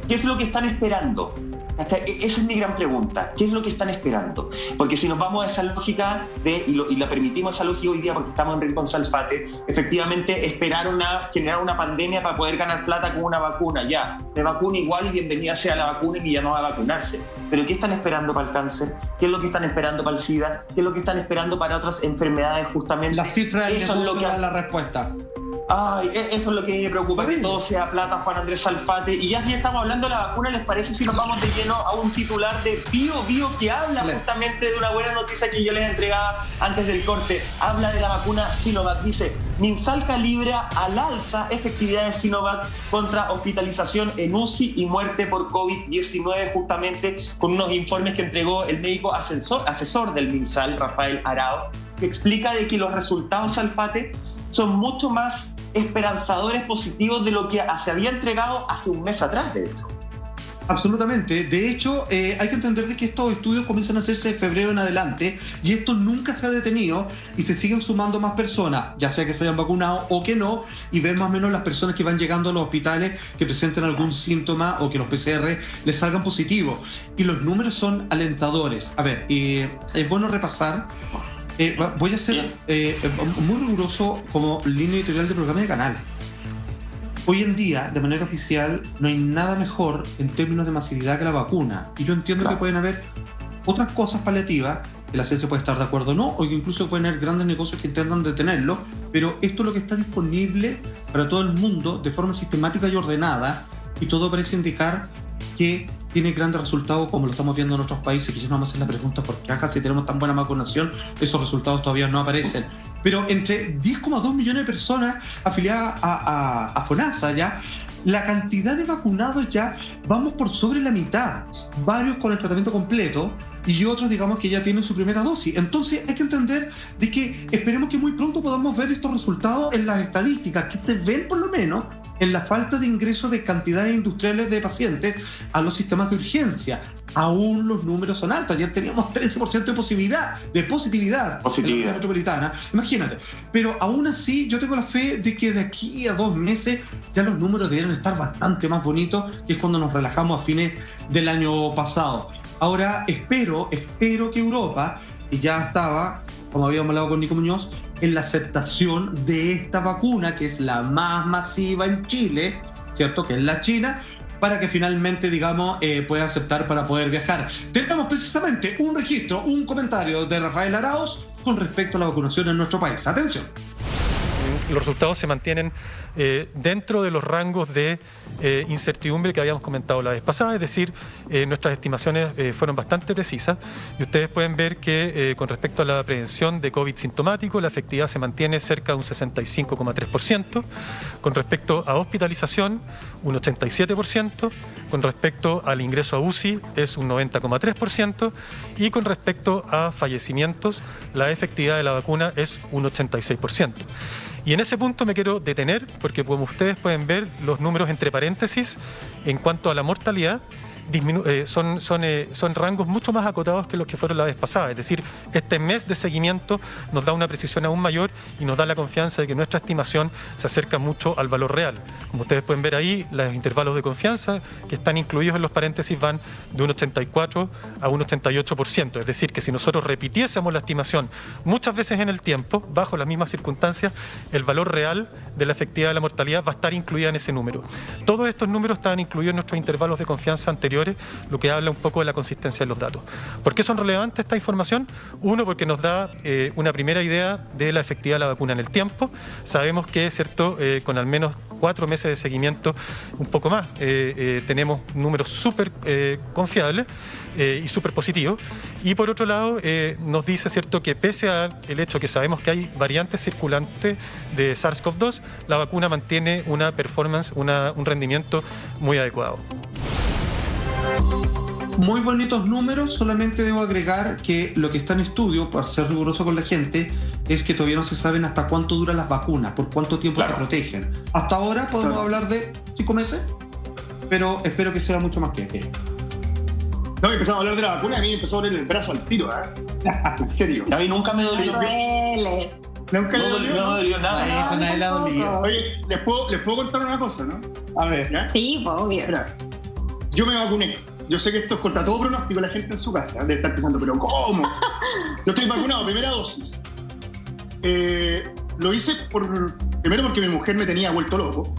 ¿Qué es lo que están esperando? Esa es mi gran pregunta. ¿Qué es lo que están esperando? Porque si nos vamos a esa lógica y la permitimos esa lógica hoy día porque estamos en Rincón Salfate, efectivamente esperaron a generar una pandemia para poder ganar plata con una vacuna. Ya, me vacuno igual y bienvenida sea la vacuna y ya no va a vacunarse. Pero ¿qué están esperando para el cáncer? ¿Qué es lo que están esperando para el SIDA? ¿Qué es lo que están esperando para otras enfermedades justamente? La cifra eso es lo que da la respuesta. Ay, eso es lo que me preocupa, que todo sea plata, Juan Andrés Salfate. Y ya estamos hablando de la vacuna, ¿les parece si nos vamos de lleno a un titular de Bio que habla justamente de una buena noticia que yo les entregaba antes del corte? Habla de la vacuna Sinovac. Dice, Minsal calibra al alza efectividad de Sinovac contra hospitalización en UCI y muerte por COVID-19, justamente con unos informes que entregó el médico asesor del Minsal, Rafael Arao, que explica de que los resultados, Salfate, son mucho más esperanzadores, positivos de lo que se había entregado hace un mes atrás, de hecho. Absolutamente. De hecho, hay que entender de que estos estudios comienzan a hacerse de febrero en adelante y esto nunca se ha detenido y se siguen sumando más personas, ya sea que se hayan vacunado o que no, y ver más o menos las personas que van llegando a los hospitales que presenten algún síntoma o que los PCR les salgan positivos. Y los números son alentadores. A ver, es bueno repasar. Voy a ser muy riguroso como línea editorial del programa de canal. Hoy en día, de manera oficial, no hay nada mejor en términos de masividad que la vacuna. Y yo entiendo que pueden haber otras cosas paliativas, que la ciencia puede estar de acuerdo o no, o que incluso pueden haber grandes negocios que intentan detenerlo, pero esto es lo que está disponible para todo el mundo de forma sistemática y ordenada, y todo parece indicar que tiene grandes resultados, como lo estamos viendo en otros países, que ya no vamos a hacer la pregunta por qué acá, si tenemos tan buena vacunación, esos resultados todavía no aparecen. Pero entre 10,2 millones de personas afiliadas a FONASA ya, la cantidad de vacunados ya vamos por sobre la mitad, varios con el tratamiento completo y otros, digamos, que ya tienen su primera dosis. Entonces hay que entender de que esperemos que muy pronto podamos ver estos resultados en las estadísticas, que se ven por lo menos en la falta de ingreso de cantidades industriales de pacientes a los sistemas de urgencia. Aún los números son altos. Ayer teníamos 13% de positividad en la metropolitana. Imagínate. Pero aún así, yo tengo la fe de que de aquí a 2 meses ya los números deberían estar bastante más bonitos, que es cuando nos relajamos a fines del año pasado. Ahora, espero que Europa, y ya estaba, como habíamos hablado con Nico Muñoz, en la aceptación de esta vacuna, que es la más masiva en Chile, ¿cierto? Que es la China, para que finalmente, digamos, pueda aceptar para poder viajar. Tenemos precisamente un registro, un comentario de Rafael Arauz con respecto a la vacunación en nuestro país. Atención. Los resultados se mantienen dentro de los rangos de incertidumbre que habíamos comentado la vez pasada, es decir, nuestras estimaciones fueron bastante precisas y ustedes pueden ver que con respecto a la prevención de COVID sintomático, la efectividad se mantiene cerca de un 65,3%, con respecto a hospitalización, un 87%, con respecto al ingreso a UCI es un 90,3% y con respecto a fallecimientos, la efectividad de la vacuna es un 86%. Y en ese punto me quiero detener porque, como ustedes pueden ver, los números entre paréntesis en cuanto a la mortalidad son rangos mucho más acotados que los que fueron la vez pasada. Es decir, este mes de seguimiento nos da una precisión aún mayor y nos da la confianza de que nuestra estimación se acerca mucho al valor real. Como ustedes pueden ver ahí, los intervalos de confianza que están incluidos en los paréntesis van de un 84 a un 88%. Es decir, que si nosotros repitiésemos la estimación muchas veces en el tiempo, bajo las mismas circunstancias, el valor real de la efectividad de la mortalidad va a estar incluida en ese número. Todos estos números estaban incluidos en nuestros intervalos de confianza anteriores, lo que habla un poco de la consistencia de los datos. ¿Por qué son relevantes esta información? Uno, porque nos da una primera idea de la efectividad de la vacuna en el tiempo. Sabemos que, cierto, con al menos 4 meses de seguimiento, un poco más, tenemos números súper confiables y súper positivos. Y por otro lado, nos dice, cierto, que pese al hecho que sabemos que hay variantes circulantes de SARS-CoV-2, la vacuna mantiene una performance, un rendimiento muy adecuado. Muy bonitos números, solamente debo agregar que lo que está en estudio, para ser riguroso con la gente, es que todavía no se saben hasta cuánto duran las vacunas, por cuánto tiempo te protegen. Hasta ahora podemos hablar de 5 meses, pero espero que sea mucho más que eso. No, empezamos a hablar de la vacuna y a mí me empezó a doler el brazo al tiro, En serio. A mí nunca me dolió. Nunca No me dolió nada. Eso nadie la dolía. Oye, les puedo contar una cosa, ¿no? A ver. ¿Ya? Sí, pues, obvio. Mira, yo me vacuné. Yo sé que esto es contra todo pronóstico, la gente en su casa debe estar pensando, ¿pero cómo? Yo estoy vacunado, primera dosis. Lo hice primero porque mi mujer me tenía vuelto loco.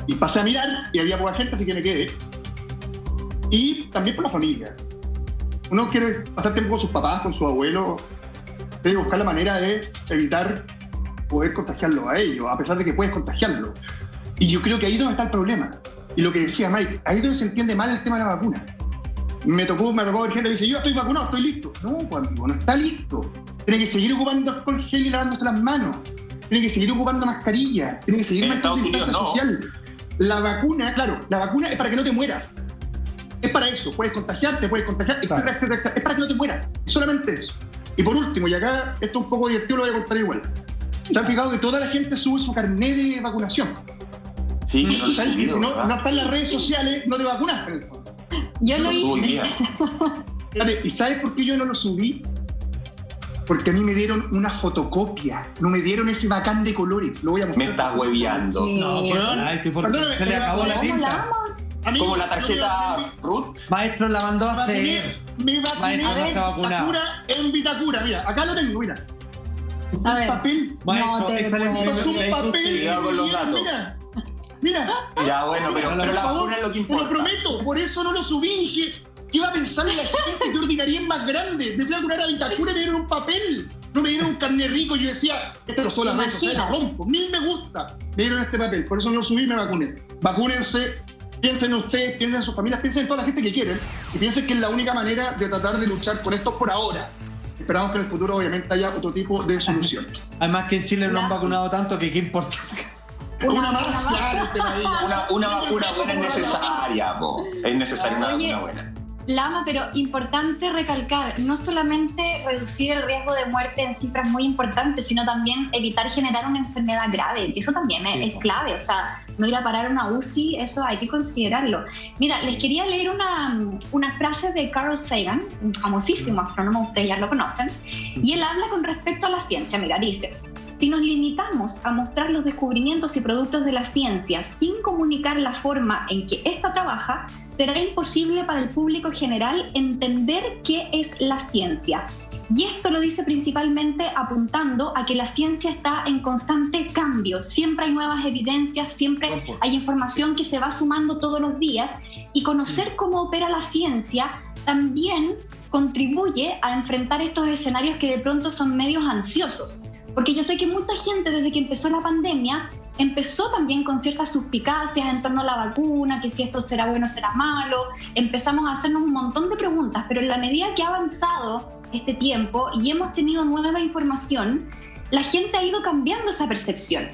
Y pasé a mirar y había poca gente, así que me quedé. Y también por la familia. Uno quiere pasar tiempo con sus papás, con sus abuelos. Tiene que buscar la manera de evitar poder contagiarlo a ellos, a pesar de que puedes contagiarlo. Y yo creo que ahí es donde está el problema. Y lo que decía Mike, ahí es donde se entiende mal el tema de la vacuna. Me tocó ver gente que dice, yo estoy vacunado, estoy listo. No, amigo, no está listo. Tiene que seguir ocupando alcohol gel y lavándose las manos. Tiene que seguir ocupando mascarilla. Tiene que seguir manteniendo distancia social. La vacuna, claro, la vacuna es para que no te mueras. Es para eso. Puedes contagiarte, etcétera, etcétera. Es para que no te mueras. Solamente eso. Y por último, y acá esto es un poco divertido, lo voy a contar igual. ¿Se han fijado que toda la gente sube su carnet de vacunación? Sí, y si no está en las redes sociales, no te vacunaste en el fondo. Yo lo hice. ¿Y sabes por qué yo no lo subí? Porque a mí me dieron una fotocopia, no me dieron ese bacán de colores. Lo voy a mostrar. Me estás hueveando. No, perdóname, se le acabó la tinta. Como la tarjeta Ruth. Maestro la mandó a hacer. Me vacuné en Vitacura. Mira, acá lo tengo, mira. A ver. Papel. Maestro, Es un papel. Cuidado con los datos. Mira. Ya, bueno, pero la vacuna es lo que importa. Te lo prometo, por eso no lo subí. Dije, ¿qué iba a pensar la gente que ordinaría en más grande? Me fui a curar a Vitacura y me dieron un papel. No me dieron un carnet rico. Yo decía, esto lo son las redes sociales, rompo. Ni me gusta. Me dieron este papel. Por eso no lo subí y me vacuné. Vacúnense. Piensen en ustedes, piensen en sus familias, piensen en toda la gente que quieren y piensen que es la única manera de tratar de luchar con esto por ahora. Esperamos que en el futuro obviamente haya otro tipo de solución. Además que en Chile no han vacunado tanto que qué importa. Una más, claro, una vacuna buena es necesaria, po. Es necesaria una vacuna buena. Lama, pero importante recalcar, no solamente reducir el riesgo de muerte en cifras muy importantes, sino también evitar generar una enfermedad grave. Eso también es clave, o sea, no ir a parar una UCI, eso hay que considerarlo. Mira, les quería leer una frase de Carl Sagan, un famosísimo astrónomo, ustedes ya lo conocen, y él habla con respecto a la ciencia. Mira, dice: si nos limitamos a mostrar los descubrimientos y productos de la ciencia sin comunicar la forma en que ésta trabaja, será imposible para el público general entender qué es la ciencia. Y esto lo dice principalmente apuntando a que la ciencia está en constante cambio. Siempre hay nuevas evidencias, siempre hay información que se va sumando todos los días. Y conocer cómo opera la ciencia también contribuye a enfrentar estos escenarios que de pronto son medios ansiosos. Porque yo sé que mucha gente desde que empezó la pandemia empezó también con ciertas suspicacias en torno a la vacuna, que si esto será bueno o será malo. Empezamos a hacernos un montón de preguntas, pero en la medida que ha avanzado este tiempo y hemos tenido nueva información, la gente ha ido cambiando esa percepción,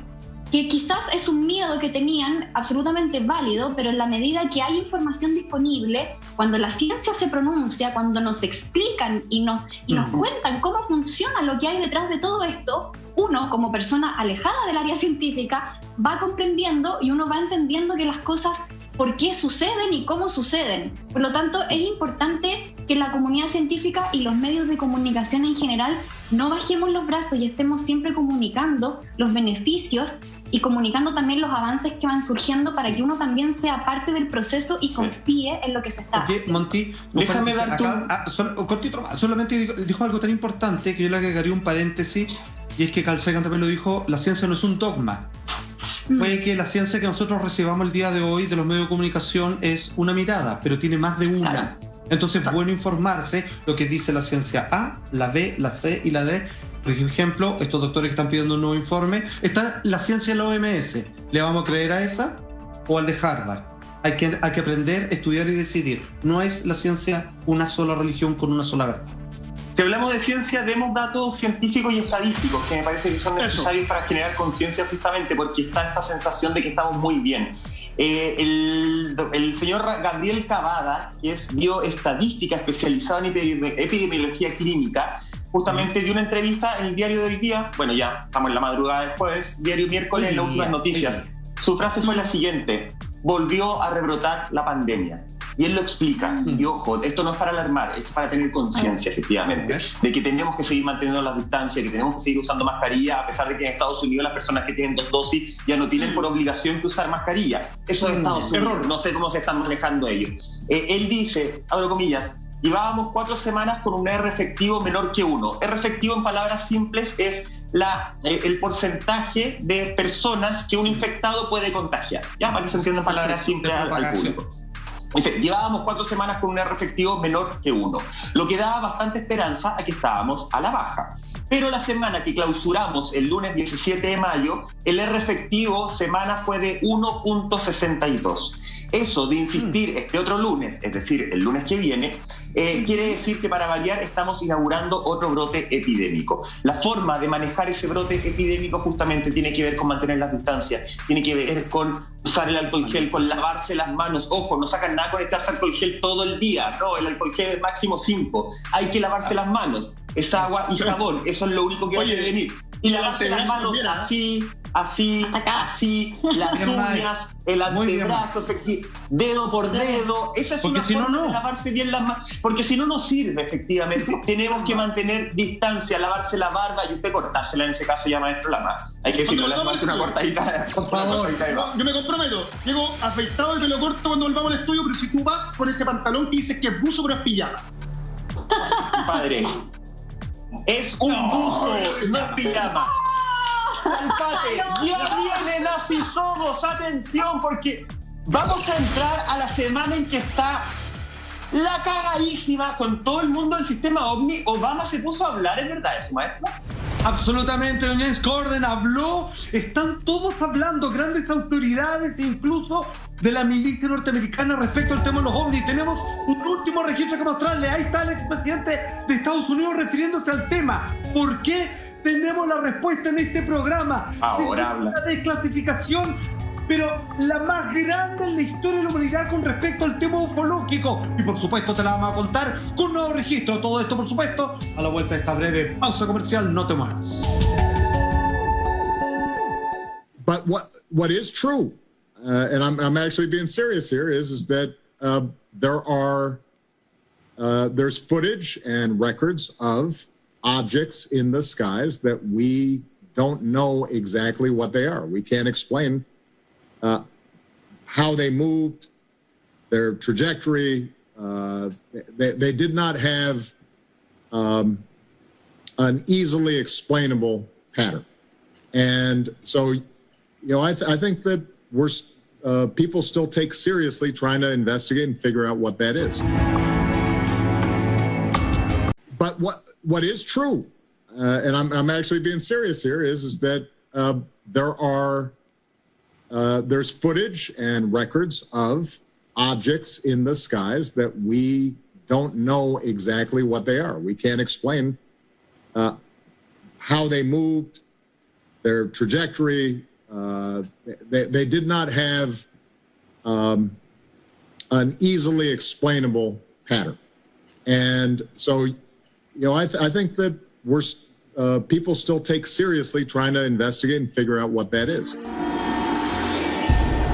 que quizás es un miedo que tenían absolutamente válido, pero en la medida que hay información disponible, cuando la ciencia se pronuncia, cuando nos explican y nos cuentan cómo funciona lo que hay detrás de todo esto, uno, como persona alejada del área científica, va comprendiendo y uno va entendiendo que las cosas, por qué suceden y cómo suceden. Por lo tanto, es importante que la comunidad científica y los medios de comunicación en general no bajemos los brazos y estemos siempre comunicando los beneficios y comunicando también los avances que van surgiendo para que uno también sea parte del proceso y confíe en lo que se está haciendo. Monty, déjame dar solamente dijo algo tan importante que yo le agregaría un paréntesis, y es que Carl Sagan también lo dijo: la ciencia no es un dogma. Puede que la ciencia que nosotros recibamos el día de hoy de los medios de comunicación es una mirada, pero tiene más de una. Claro. Entonces es bueno informarse lo que dice la ciencia A, la B, la C y la D. Por ejemplo, estos doctores que están pidiendo un nuevo informe, está la ciencia de la OMS. ¿Le vamos a creer a esa o al de Harvard? Hay que aprender, estudiar y decidir. No es la ciencia una sola religión con una sola verdad. Si hablamos de ciencia, demos datos científicos y estadísticos que me parece que son necesarios para generar conciencia, justamente porque está esta sensación de que estamos muy bien. El señor Gabriel Cavada, que es bioestadística especializado en epidemiología clínica, justamente dio una entrevista en el diario de hoy día, bueno, ya estamos en la madrugada del jueves, diario miércoles, en las últimas noticias. Su frase fue la siguiente: volvió a rebrotar la pandemia. Y él lo explica. Y ojo, esto no es para alarmar, esto es para tener conciencia, efectivamente, de que tenemos que seguir manteniendo las distancias, que tenemos que seguir usando mascarilla, a pesar de que en Estados Unidos las personas que tienen 2 dosis ya no tienen por obligación que usar mascarilla. Eso es Estados Unidos, no sé cómo se están manejando ellos. Él dice, abro comillas, llevábamos 4 semanas con un R efectivo menor que 1. R efectivo, en palabras simples, es el porcentaje de personas que un infectado puede contagiar. Ya, para que se entiendan palabras simples al público. Dice, llevábamos 4 semanas con un R efectivo menor que 1, lo que daba bastante esperanza a que estábamos a la baja. Pero la semana que clausuramos el lunes 17 de mayo, el R efectivo semana fue de 1.62. Eso de insistir este otro lunes, es decir, el lunes que viene, quiere decir que para variar estamos inaugurando otro brote epidémico. La forma de manejar ese brote epidémico justamente tiene que ver con mantener las distancias, tiene que ver con usar el alcohol gel, con lavarse las manos. Ojo, no sacan nada con echarse alcohol gel todo el día, no, el alcohol gel es máximo 5. Hay que lavarse las manos, es agua y jabón, eso es lo único que hay que venir. Y lavarse las manos así, las uñas, el antebrazo, dedo por dedo. Esa es una forma de lavarse bien las manos, porque si no, no sirve, efectivamente. Tenemos que mantener distancia, lavarse la barba y usted cortársela en ese caso, ya maestro Lama. Hay que decirlo, le hace falta una cortadita. Por favor, yo me comprometo. Llego afeitado y pelo corto cuando volvamos al estudio, pero si tú vas con ese pantalón que dices que es buzo pero es pijama. Padre, es un buzo, no es pijama. Salpate, ya vienen Así Somos, atención, porque vamos a entrar a la semana en que está la cagadísima con todo el mundo del sistema OVNI. Obama se puso a hablar, ¿es verdad eso, maestro? Absolutamente, doña James Corden habló, están todos hablando, grandes autoridades, incluso de la milicia norteamericana respecto al tema de los ovnis. Tenemos un último registro que mostrarle, ahí está el expresidente de Estados Unidos refiriéndose al tema. ¿Por qué? Tenemos la respuesta en este programa. Ahora habla. La desclasificación, pero la más grande en la historia de la humanidad con respecto al tema ufológico. Y por supuesto te la vamos a contar con un nuevo registro. Todo esto, por supuesto, a la vuelta de esta breve pausa comercial. No te muevas. But what is true, and I'm actually being serious here, is that there's footage and records of objects in the skies that we don't know exactly what they are. We can't explain how they moved, their trajectory. They did not have an easily explainable pattern. And so, I think that people still take seriously trying to investigate and figure out what that is. But what is true, and I'm actually being serious here, is that there's footage and records of objects in the skies that we don't know exactly what they are. We can't explain how they moved, their trajectory. They did not have an easily explainable pattern. And so, I think that people still take seriously trying to investigate and figure out what that is.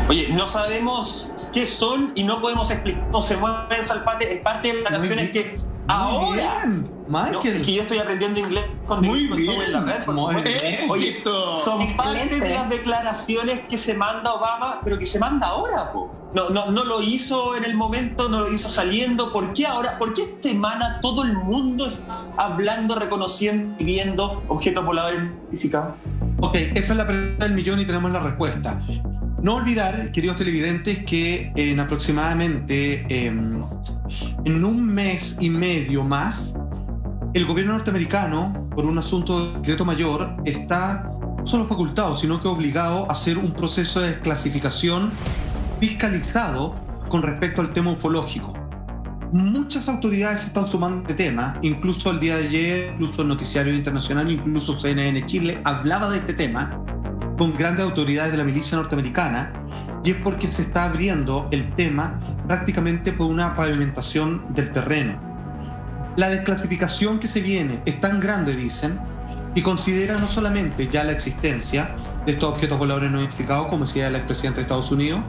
Oye, no sabemos qué son y no podemos explicar, no se mueven, Salpate, es parte de las naciones que ahora... No, es que yo estoy aprendiendo inglés con en la red, por supuesto. Oye, son parte de las declaraciones que se manda Obama, pero que se manda ahora, po. No lo hizo en el momento, no lo hizo saliendo. ¿Por qué ahora? ¿Por qué esta semana todo el mundo está hablando, reconociendo y viendo objetos voladores identificados? Ok, esa es la pregunta del millón y tenemos la respuesta. No olvidar, queridos televidentes, que en aproximadamente en un mes y medio más, el gobierno norteamericano, por un asunto de decreto mayor, está no solo facultado, sino que obligado a hacer un proceso de desclasificación fiscalizado con respecto al tema ufológico. Muchas autoridades se están sumando a este tema, incluso el día de ayer, incluso el noticiario internacional, incluso CNN Chile hablaba de este tema, con grandes autoridades de la milicia norteamericana, y es porque se está abriendo el tema prácticamente por una pavimentación del terreno. La desclasificación que se viene es tan grande, dicen, y considera no solamente ya la existencia de estos objetos voladores no identificados, como decía el expresidente de Estados Unidos,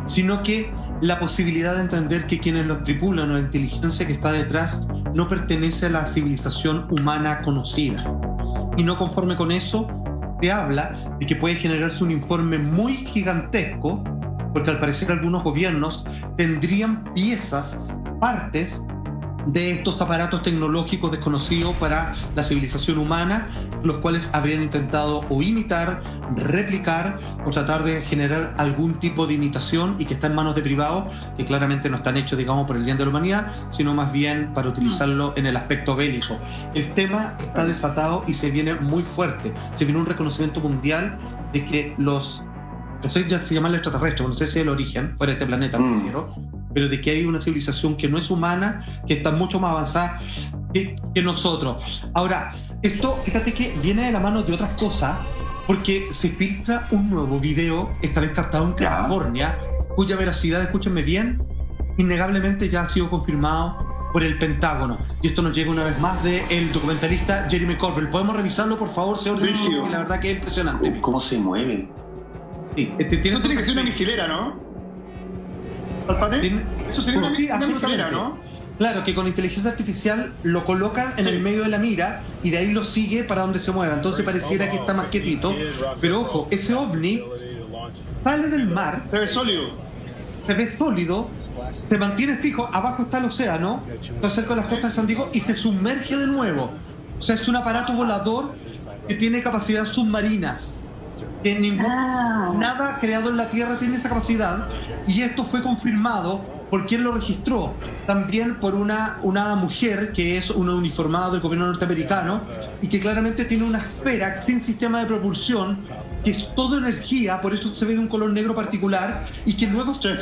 sino que la posibilidad de entender que quienes los tripulan o la inteligencia que está detrás no pertenece a la civilización humana conocida. Y no conforme con eso, se habla de que puede generarse un informe muy gigantesco, porque al parecer algunos gobiernos tendrían piezas, partes de estos aparatos tecnológicos desconocidos para la civilización humana, los cuales habrían intentado o imitar, replicar o tratar de generar algún tipo de imitación, y que está en manos de privados que claramente no están hechos, digamos, por el bien de la humanidad, sino más bien para utilizarlo en el aspecto bélico. El tema está desatado y se viene muy fuerte. Se viene un reconocimiento mundial de que no sé ya se llama el extraterrestre, no sé si es el origen, fuera de este planeta, me refiero, pero de que hay una civilización que no es humana, que está mucho más avanzada que nosotros. Ahora, esto, fíjate que viene de la mano de otras cosas, porque se filtra un nuevo video, esta vez captado en California, cuya veracidad, escúchenme bien, innegablemente ya ha sido confirmado por el Pentágono. Y esto nos llega una vez más del documentalista Jeremy Corbell. ¿Podemos revisarlo, por favor, señor? Que la verdad que es impresionante. ¿Cómo se mueven? Sí, eso tiene que ser una misilera, ¿no? Eso sería una misilera, ¿no? Claro, que con inteligencia artificial lo colocan en el medio de la mira y de ahí lo sigue para donde se mueva. Entonces pareciera que está más quietito. Pero ojo, ese ovni sale del mar. Se ve sólido, se mantiene fijo. Abajo está el océano, está cerca de las costas de San Diego, y se sumerge de nuevo. O sea, es un aparato volador que tiene capacidad submarinas. Que nada creado en la Tierra tiene esa capacidad, y esto fue confirmado por quien lo registró, también por una mujer que es una uniformada del gobierno norteamericano y que claramente tiene una esfera sin sistema de propulsión, que es toda energía, por eso se ve de un color negro particular, y que luego se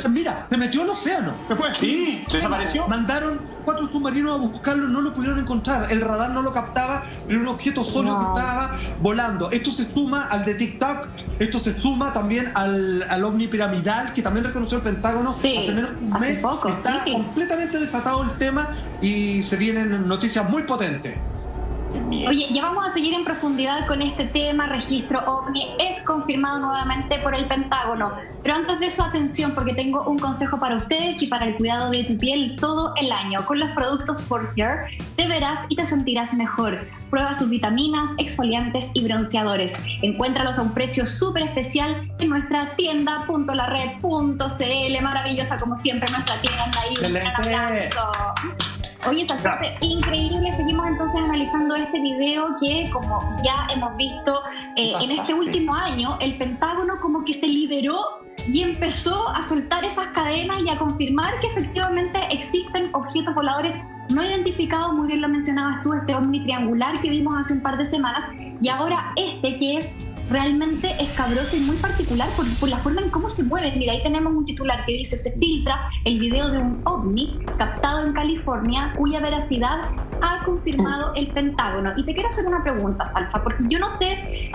metió al océano. ¿Qué fue? Sí, desapareció. Mandaron 4 submarinos a buscarlo, no lo pudieron encontrar, el radar no lo captaba, pero un objeto sólido que estaba volando. Esto se suma al de TikTok, esto se suma también al ovni piramidal, que también reconoció el Pentágono hace menos de un mes. Está completamente desatado el tema y se vienen noticias muy potentes. Oye, ya vamos a seguir en profundidad con este tema. Registro OVNI es confirmado nuevamente por el Pentágono. Pero antes de eso, atención, porque tengo un consejo para ustedes y para el cuidado de tu piel todo el año. Con los productos For Care te verás y te sentirás mejor. Prueba sus vitaminas, exfoliantes y bronceadores. Encuéntralos a un precio súper especial en nuestra tienda.lared.cl. Maravillosa como siempre nuestra tienda. Un gran abrazo. Oye, Salsate, increíble. Seguimos entonces analizando este video que, como ya hemos visto en este último año, el Pentágono como que se liberó y empezó a soltar esas cadenas y a confirmar que efectivamente existen objetos voladores no identificados. Muy bien lo mencionabas tú, este ovni triangular que vimos hace un par de semanas, y ahora este que es realmente escabroso y muy particular por la forma en cómo se mueve. Mira, ahí tenemos un titular que dice: se filtra el video de un ovni captado en California cuya veracidad ha confirmado el Pentágono. Y te quiero hacer una pregunta, Salfa, porque yo no sé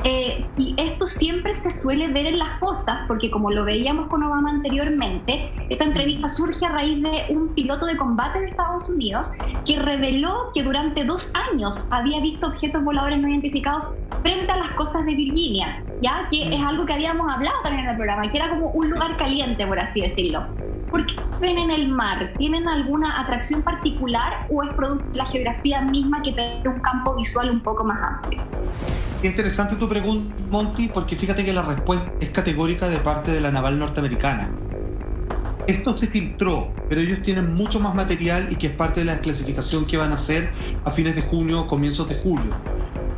si esto siempre se suele ver en las costas, porque como lo veíamos con Obama anteriormente, esta entrevista surge a raíz de un piloto de combate de Estados Unidos que reveló que durante 2 años había visto objetos voladores no identificados frente a las costas de Virginia, ya que es algo que habíamos hablado también en el programa, que era como un lugar caliente, por así decirlo. ¿Por qué ven en el mar? ¿Tienen alguna atracción particular o es producto de la geografía misma que tiene un campo visual un poco más amplio? Qué interesante tu pregunta, Monty, porque fíjate que la respuesta es categórica de parte de la naval norteamericana. Esto se filtró, pero ellos tienen mucho más material y que es parte de la desclasificación que van a hacer a fines de junio, comienzos de julio.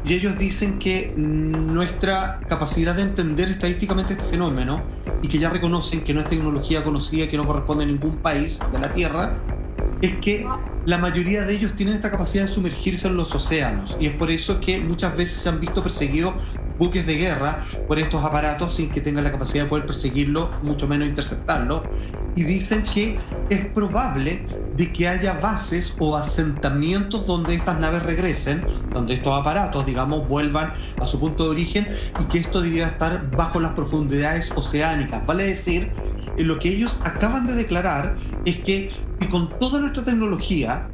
Y ellos dicen que nuestra capacidad de entender estadísticamente este fenómeno, y que ya reconocen que no es tecnología conocida, que no corresponde a ningún país de la Tierra, es que la mayoría de ellos tienen esta capacidad de sumergirse en los océanos, y es por eso que muchas veces se han visto perseguidos buques de guerra por estos aparatos sin que tengan la capacidad de poder perseguirlo, mucho menos interceptarlo. y dicen que es probable de que haya bases o asentamientos donde estas naves regresen, donde estos aparatos, digamos, vuelvan a su punto de origen, y que esto debería estar bajo las profundidades oceánicas. Vale decir, lo que ellos acaban de declarar es que con toda nuestra tecnología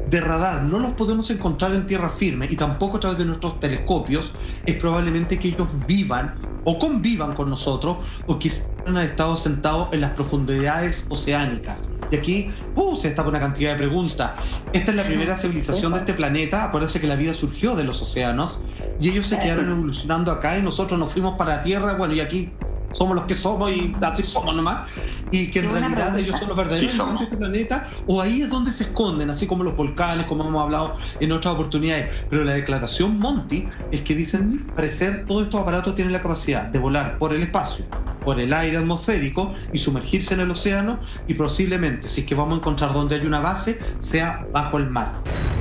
de radar no los podemos encontrar en tierra firme y tampoco a través de nuestros telescopios, es probablemente que ellos vivan o convivan con nosotros, o que han estado sentados en las profundidades oceánicas. Y aquí se destapa una cantidad de preguntas. Esta es la primera civilización de este planeta. Acuérdense que la vida surgió de los océanos y ellos se quedaron evolucionando acá y nosotros nos fuimos para la Tierra, bueno, y aquí somos los que somos y así somos nomás, y que en realidad ellos son los verdaderos de este planeta, o ahí es donde se esconden, así como los volcanes, como hemos hablado en otras oportunidades. Pero la declaración Monty es que dicen, al parecer todos estos aparatos tienen la capacidad de volar por el espacio, por el aire atmosférico y sumergirse en el océano, y posiblemente, si es que vamos a encontrar donde hay una base, sea bajo el mar.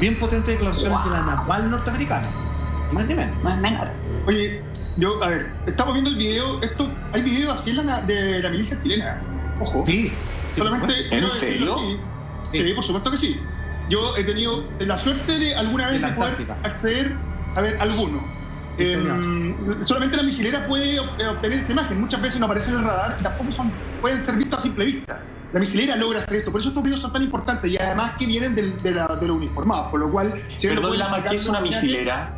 Bien potente declaraciones de la naval norteamericana, más ni menos. No es menor. Oye, yo, a ver, estamos viendo el video. Hay videos así de la milicia chilena. Ojo. Sí. Solamente. ¿En serio? Sí, por supuesto que sí. Yo he tenido la suerte de alguna vez de poder acceder a ver alguno. Solamente la misilera puede obtener esa imagen. Muchas veces no aparece en el radar y tampoco pueden ser vistos a simple vista. La misilera logra hacer esto. Por eso estos videos son tan importantes, y además que vienen de los uniformados. Por lo cual. Perdón, Lama, ¿qué es una misilera?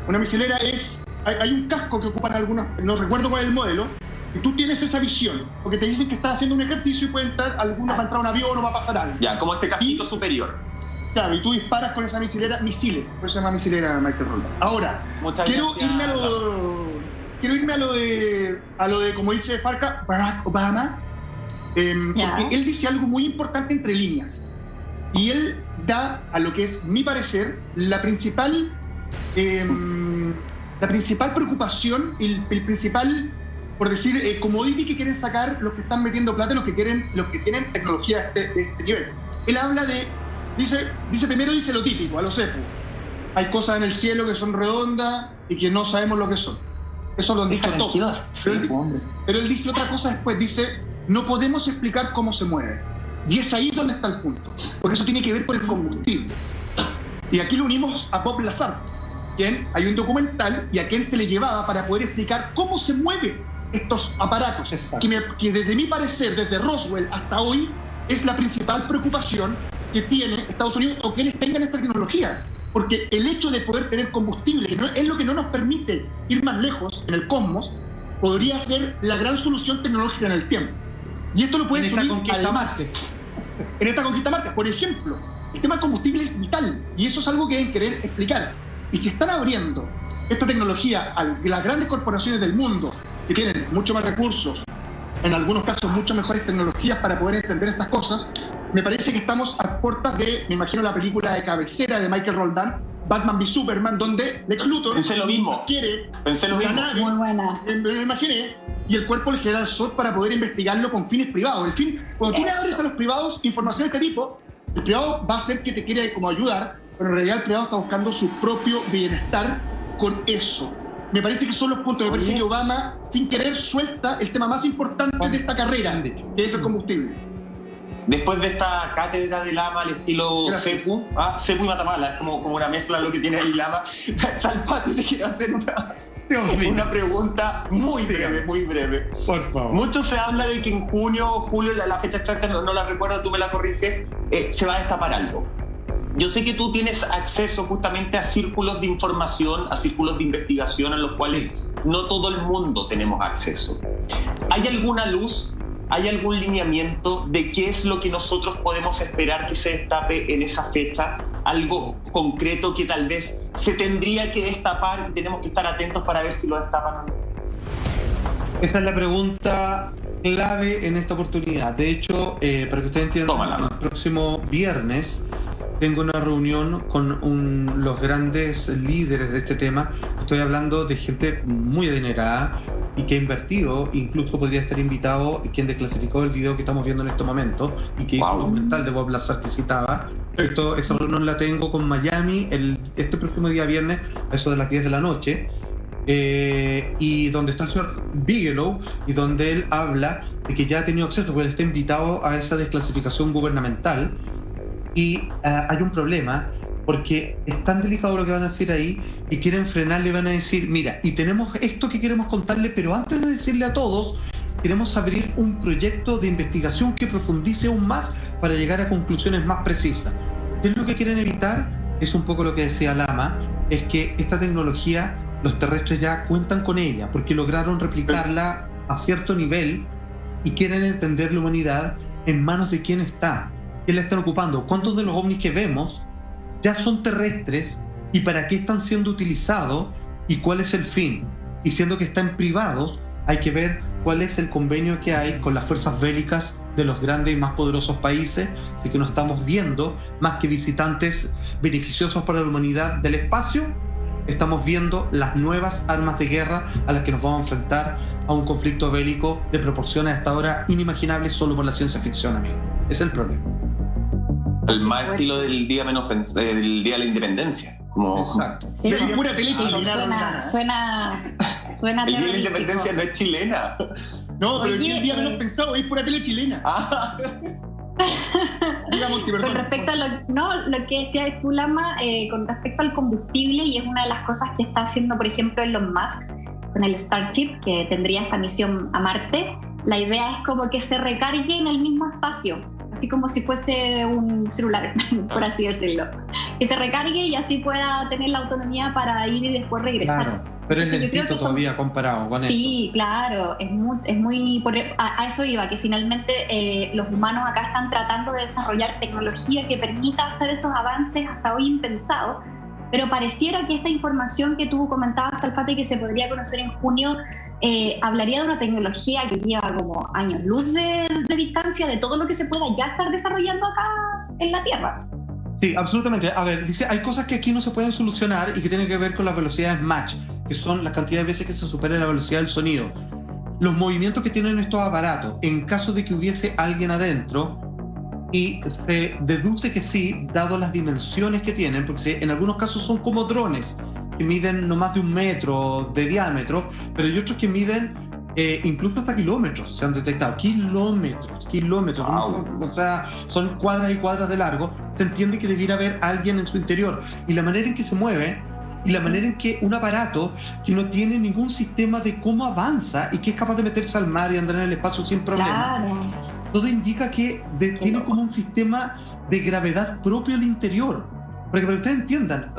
Una misilera es... Hay un casco que ocupan algunos, no recuerdo cuál es el modelo, y tú tienes esa visión, porque te dicen que estás haciendo un ejercicio y puede entrar alguno, va a entrar un avión o va a pasar algo. Ya, como este casquito superior. Claro, y tú disparas con esa misilera misiles, por eso se llama misilera Michael Roldán. Ahora, quiero irme a lo de, como dice Farca, Barack Obama, porque él dice algo muy importante entre líneas, y él da, a lo que es mi parecer, la principal preocupación, el principal, por decir, commodity que quieren sacar los que están metiendo plata, los que tienen tecnología de este nivel. Él habla primero dice lo típico, a lo seco. Hay cosas en el cielo que son redondas y que no sabemos lo que son. Eso lo han dicho todos. Pero él dice otra cosa después, dice, no podemos explicar cómo se mueve. Y es ahí donde está el punto, porque eso tiene que ver con el combustible. Y aquí lo unimos a Bob Lazar, quien hay un documental y a quien se le llevaba para poder explicar cómo se mueven estos aparatos, que desde mi parecer, desde Roswell hasta hoy, es la principal preocupación que tiene Estados Unidos, o que ellos tengan esta tecnología, porque el hecho de poder tener combustible, que es lo que no nos permite ir más lejos en el cosmos, podría ser la gran solución tecnológica en el tiempo. Y esto lo puedes unir además en esta conquista Marte. Por ejemplo, el tema del combustible es vital, y eso es algo que deben querer explicar. Y si están abriendo esta tecnología a las grandes corporaciones del mundo, que tienen mucho más recursos, en algunos casos mucho mejores tecnologías para poder entender estas cosas, me parece que estamos a puertas de, me imagino, la película de cabecera de Michael Roldán, Batman v Superman, donde Lex Luthor quiere una nave, muy buena. Me imaginé, y el cuerpo le genera al SWAT para poder investigarlo con fines privados. Cuando tú le abres a los privados información de este tipo, el privado va a ser que te quiere como ayudar, pero en realidad el privado está buscando su propio bienestar con eso. Me parece que son los puntos. Me parece que Obama, sin querer, suelta el tema más importante de esta carrera, que es el combustible. Después de esta cátedra de Lama al estilo Sepu, Sepu y Matamala, es como una mezcla de lo que tiene ahí Lama. Salpati, te quiero hacer una pregunta muy breve. Por favor. Mucho se habla de que en junio o julio, la fecha exacta no la recuerdo, tú me la corriges, se va a destapar algo. Yo sé que tú tienes acceso justamente a círculos de información, a círculos de investigación a los cuales no todo el mundo tenemos acceso. ¿Hay alguna luz, hay algún lineamiento de qué es lo que nosotros podemos esperar que se destape en esa fecha? Algo concreto que tal vez se tendría que destapar y tenemos que estar atentos para ver si lo destapan o no. Esa es la pregunta clave en esta oportunidad. De hecho, para que ustedes entiendan, el próximo viernes tengo una reunión con los grandes líderes de este tema. Estoy hablando de gente muy adinerada y que ha invertido, incluso podría estar invitado quien desclasificó el video que estamos viendo en este momento y que hizo un documental de Bob Lazar que citaba. Esa reunión la tengo con Miami este próximo día viernes, a eso de las 10 de la noche. y donde está el señor Bigelow, y donde él habla de que ya ha tenido acceso, porque él está invitado a esa desclasificación gubernamental, y hay un problema, porque es tan delicado lo que van a decir ahí, y quieren frenarle, van a decir, mira, y tenemos esto que queremos contarle, pero antes de decirle a todos, queremos abrir un proyecto de investigación que profundice aún más para llegar a conclusiones más precisas. ¿Qué es lo que quieren evitar? Es un poco lo que decía Lama, es que esta tecnología, los terrestres ya cuentan con ella, porque lograron replicarla a cierto nivel y quieren entender la humanidad en manos de quién está, quién la están ocupando, cuántos de los ovnis que vemos ya son terrestres y para qué están siendo utilizados y cuál es el fin. Y siendo que están privados, hay que ver cuál es el convenio que hay con las fuerzas bélicas de los grandes y más poderosos países, así que no estamos viendo más que visitantes beneficiosos para la humanidad del espacio, estamos viendo las nuevas armas de guerra a las que nos vamos a enfrentar a un conflicto bélico de proporciones hasta ahora inimaginables solo por la ciencia ficción, amigo. Es el problema. El más estilo del día del día de la independencia. Como... Exacto. Sí, Es pura tele chilena. Suena El día de la terrorífico. independencia no es chilena. No, pero Oye, es el día menos pensado, es pura tele chilena. Ah. Diga, Monty, Con perdón. respecto a lo que decía tú, Lama, con respecto al combustible, y es una de las cosas que está haciendo, por ejemplo, Elon Musk con el Starship, que tendría esta misión a Marte, la idea es como que se recargue en el mismo espacio, así como si fuese un celular, por así decirlo. Que se recargue y así pueda tener la autonomía para ir y después regresar. Claro, pero es Entonces, yo creo lentito que son- todavía comparado con Sí, claro, es muy a eso iba, que finalmente los humanos acá están tratando de desarrollar tecnología que permita hacer esos avances hasta hoy impensados, pero pareciera que esta información que tú comentabas, Alfate, que se podría conocer en junio, hablaría de una tecnología que lleva como años luz de distancia de todo lo que se pueda ya estar desarrollando acá en la Tierra. Sí, absolutamente. A ver, dice, hay cosas que aquí no se pueden solucionar y que tienen que ver con las velocidades Mach, que son la cantidad de veces que se supera la velocidad del sonido. Los movimientos que tienen estos aparatos, en caso de que hubiese alguien adentro, y se deduce que sí, dado las dimensiones que tienen, porque en algunos casos son como drones, que miden no más de 1 metro de diámetro, pero hay otros que miden incluso hasta kilómetros, se han detectado, kilómetros, Wow. o sea, son cuadras y cuadras de largo, se entiende que debiera haber alguien en su interior, y la manera en que se mueve, y la manera en que un aparato que no tiene ningún sistema de cómo avanza y que es capaz de meterse al mar y andar en el espacio sin problema, Claro. todo indica que tiene como un sistema de gravedad propio al interior. Para que ustedes entiendan,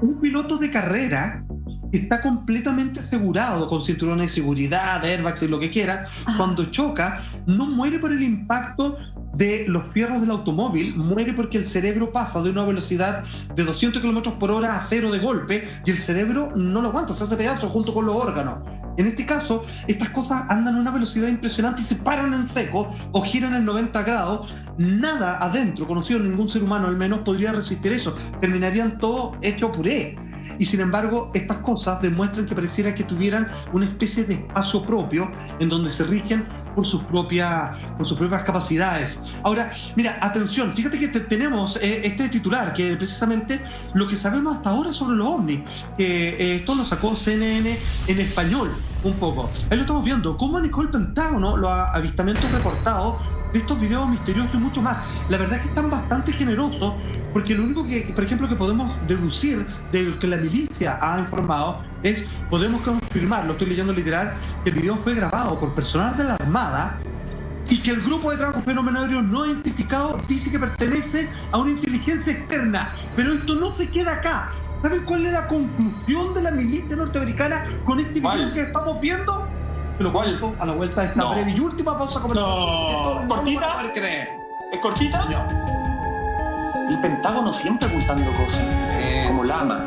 un piloto de carrera está completamente asegurado con cinturones de seguridad, airbags y lo que quiera. Ajá. Cuando choca, no muere por el impacto de los fierros del automóvil, muere porque el cerebro pasa de una velocidad de 200 kilómetros por hora a 0 de golpe y el cerebro no lo aguanta, se hace pedazo junto con los órganos. En este caso, estas cosas andan a una velocidad impresionante y se paran en seco o giran en 90 grados. Nada adentro, conocido ningún ser humano al menos, podría resistir eso. Terminarían todos hechos puré. Y sin embargo, estas cosas demuestran que pareciera que tuvieran una especie de espacio propio en donde se rigen por sus propias capacidades. Ahora, mira, atención, fíjate que tenemos este titular, que precisamente lo que sabemos hasta ahora sobre los ovnis, que esto lo sacó CNN en español un poco. Ahí lo estamos viendo, cómo manejó el Pentágono los avistamientos reportados de estos videos misteriosos y mucho más. La verdad es que están bastante generosos, porque lo único que, por ejemplo, que podemos deducir de lo que la milicia ha informado es, podemos confirmar, lo estoy leyendo literal, que el video fue grabado por personal de la Armada y que el grupo de trabajo fenómeno aéreo no identificado dice que pertenece a una inteligencia externa. Pero esto no se queda acá. ¿Saben cuál es la conclusión de la milicia norteamericana con este video ¿Cuál? que estamos viendo? Te lo ¿Cuál? cuento a la vuelta de esta No. breve y última pausa comercial. No. Esto no ¿Cortita? lo van a poder creer. ¿Es cortita? No. El Pentágono siempre ocultando cosas. Como Lama.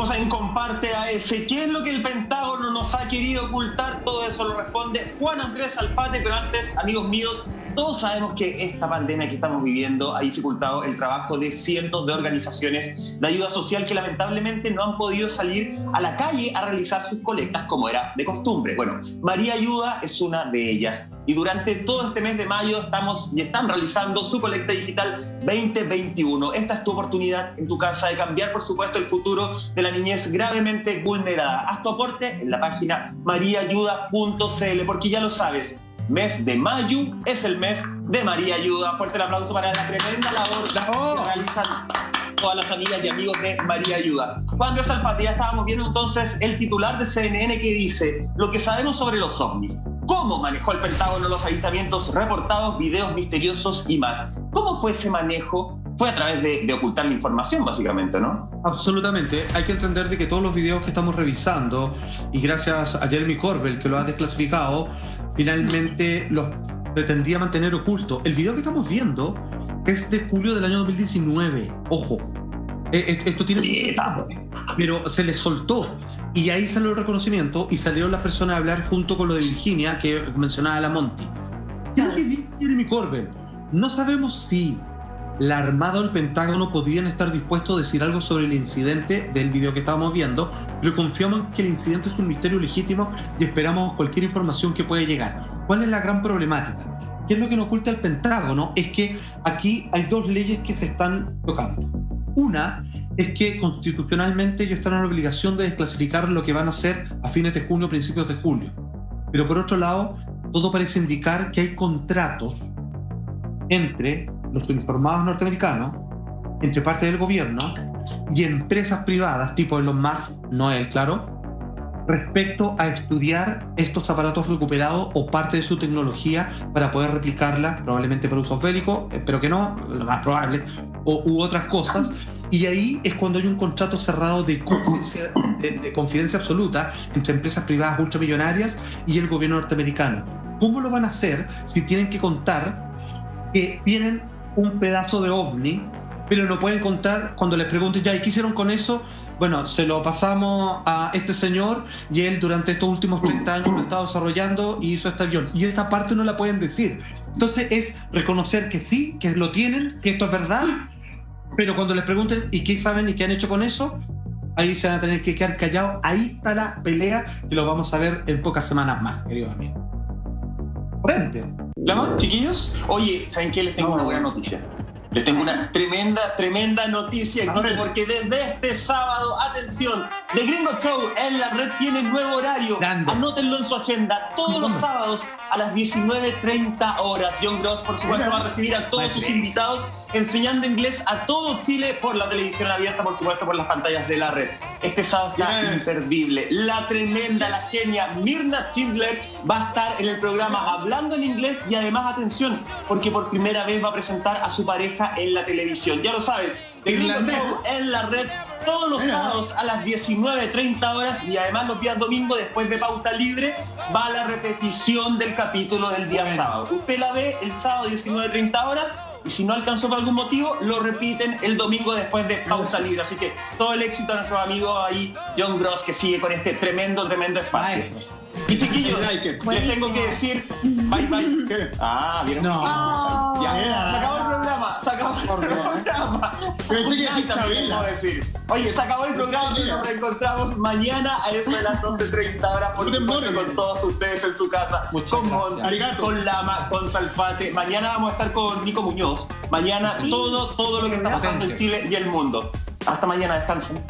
Seguimos en Comparte AS. ¿Qué es lo que el Pentágono nos ha querido ocultar? Todo eso lo responde Juan Andrés Alpate, pero antes, amigos míos, todos sabemos que esta pandemia que estamos viviendo ha dificultado el trabajo de cientos de organizaciones de ayuda social que lamentablemente no han podido salir a la calle a realizar sus colectas como era de costumbre. Bueno, María Ayuda es una de ellas y durante todo este mes de mayo están realizando su colecta digital 2021. Esta es tu oportunidad en tu casa de cambiar, por supuesto, el futuro de la niñez gravemente vulnerada. Haz tu aporte en la página mariaayuda.cl, porque ya lo sabes, mes de mayo es el mes de María Ayuda. Fuerte el aplauso para la tremenda labor que realizan todas las amigas y amigos de María Ayuda. Juan Andrés Alpate, ya estábamos viendo entonces el titular de CNN que dice lo que sabemos sobre los ovnis, cómo manejó el Pentágono los avistamientos reportados, videos misteriosos y más. ¿Cómo fue ese manejo? Fue a través de ocultar la información, básicamente, ¿no? Absolutamente. Hay que entender de que todos los videos que estamos revisando, y gracias a Jeremy Corbell, que lo ha desclasificado, finalmente los pretendía mantener ocultos. El video que estamos viendo es de julio del año 2019. Ojo. Esto tiene... Pero se le soltó. Y ahí salió el reconocimiento y salieron las personas a hablar junto con lo de Virginia, que mencionaba la Monty. ¿Qué es lo que dice Jeremy Corbell? No sabemos si la Armada o el Pentágono podrían estar dispuestos a decir algo sobre el incidente del video que estábamos viendo, pero confiamos en que el incidente es un misterio legítimo y esperamos cualquier información que pueda llegar. ¿Cuál es la gran problemática? ¿Qué es lo que nos oculta el Pentágono? Es que aquí hay dos leyes que se están tocando. Una es que constitucionalmente ellos están en la obligación de desclasificar lo que van a hacer a fines de junio, principios de julio. Pero por otro lado, todo parece indicar que hay contratos entre los uniformados norteamericanos, entre parte del gobierno y empresas privadas, tipo Elon Musk, no él, claro, respecto a estudiar estos aparatos recuperados o parte de su tecnología para poder replicarla, probablemente para usos bélicos, espero que no, lo más probable, u otras cosas. Y ahí es cuando hay un contrato cerrado de confidencia absoluta entre empresas privadas ultramillonarias y el gobierno norteamericano. ¿Cómo lo van a hacer si tienen que contar que tienen un pedazo de ovni, pero no pueden contar cuando les pregunten ya, ¿y qué hicieron con eso? Bueno, se lo pasamos a este señor y él durante estos últimos 30 años lo ha estado desarrollando y hizo este avión. Y esa parte no la pueden decir. Entonces es reconocer que sí, que lo tienen, que esto es verdad, pero cuando les pregunten ¿y qué saben y qué han hecho con eso? Ahí se van a tener que quedar callados. Ahí está la pelea y lo vamos a ver en pocas semanas más, queridos amigos. Frente. ¿Lama, chiquillos? Oye, ¿saben qué? Les tengo una buena noticia. Les tengo una tremenda noticia aquí, porque desde este sábado, atención, The Gringo Show en la red tiene nuevo horario. Grande. Anótenlo en su agenda. Todos los sábados a las 19:30 horas. John Gross, por supuesto, va a recibir a todos sus invitados enseñando inglés a todo Chile por la televisión abierta, por supuesto, por las pantallas de la red. Este sábado está imperdible. La tremenda, la genia Mirna Schindler va a estar en el programa hablando en inglés y además, atención, porque por primera vez va a presentar a su pareja en la televisión. Ya lo sabes, The Gringo Show en la red todos los sábados a las 19:30 horas y además los días domingos después de pauta libre va la repetición del capítulo del día sábado. Usted la ve el sábado 19:30 horas y si no alcanzó por algún motivo lo repiten el domingo después de pauta libre. Así que todo el éxito a nuestro amigo ahí John Gross, que sigue con este tremendo espacio. Y chiquillos, les tengo que decir bye bye. ¿Vieron? No. Ya, se acabó el programa. Oye, se acabó el programa y nos reencontramos mañana a eso de las 12:30 horas, por supuesto, con todos ustedes en su casa. Con Monty, con Lama, con Salfate. Mañana vamos a estar con Nico Muñoz. Mañana todo lo que está pasando en Chile y el mundo. Hasta mañana, descansen.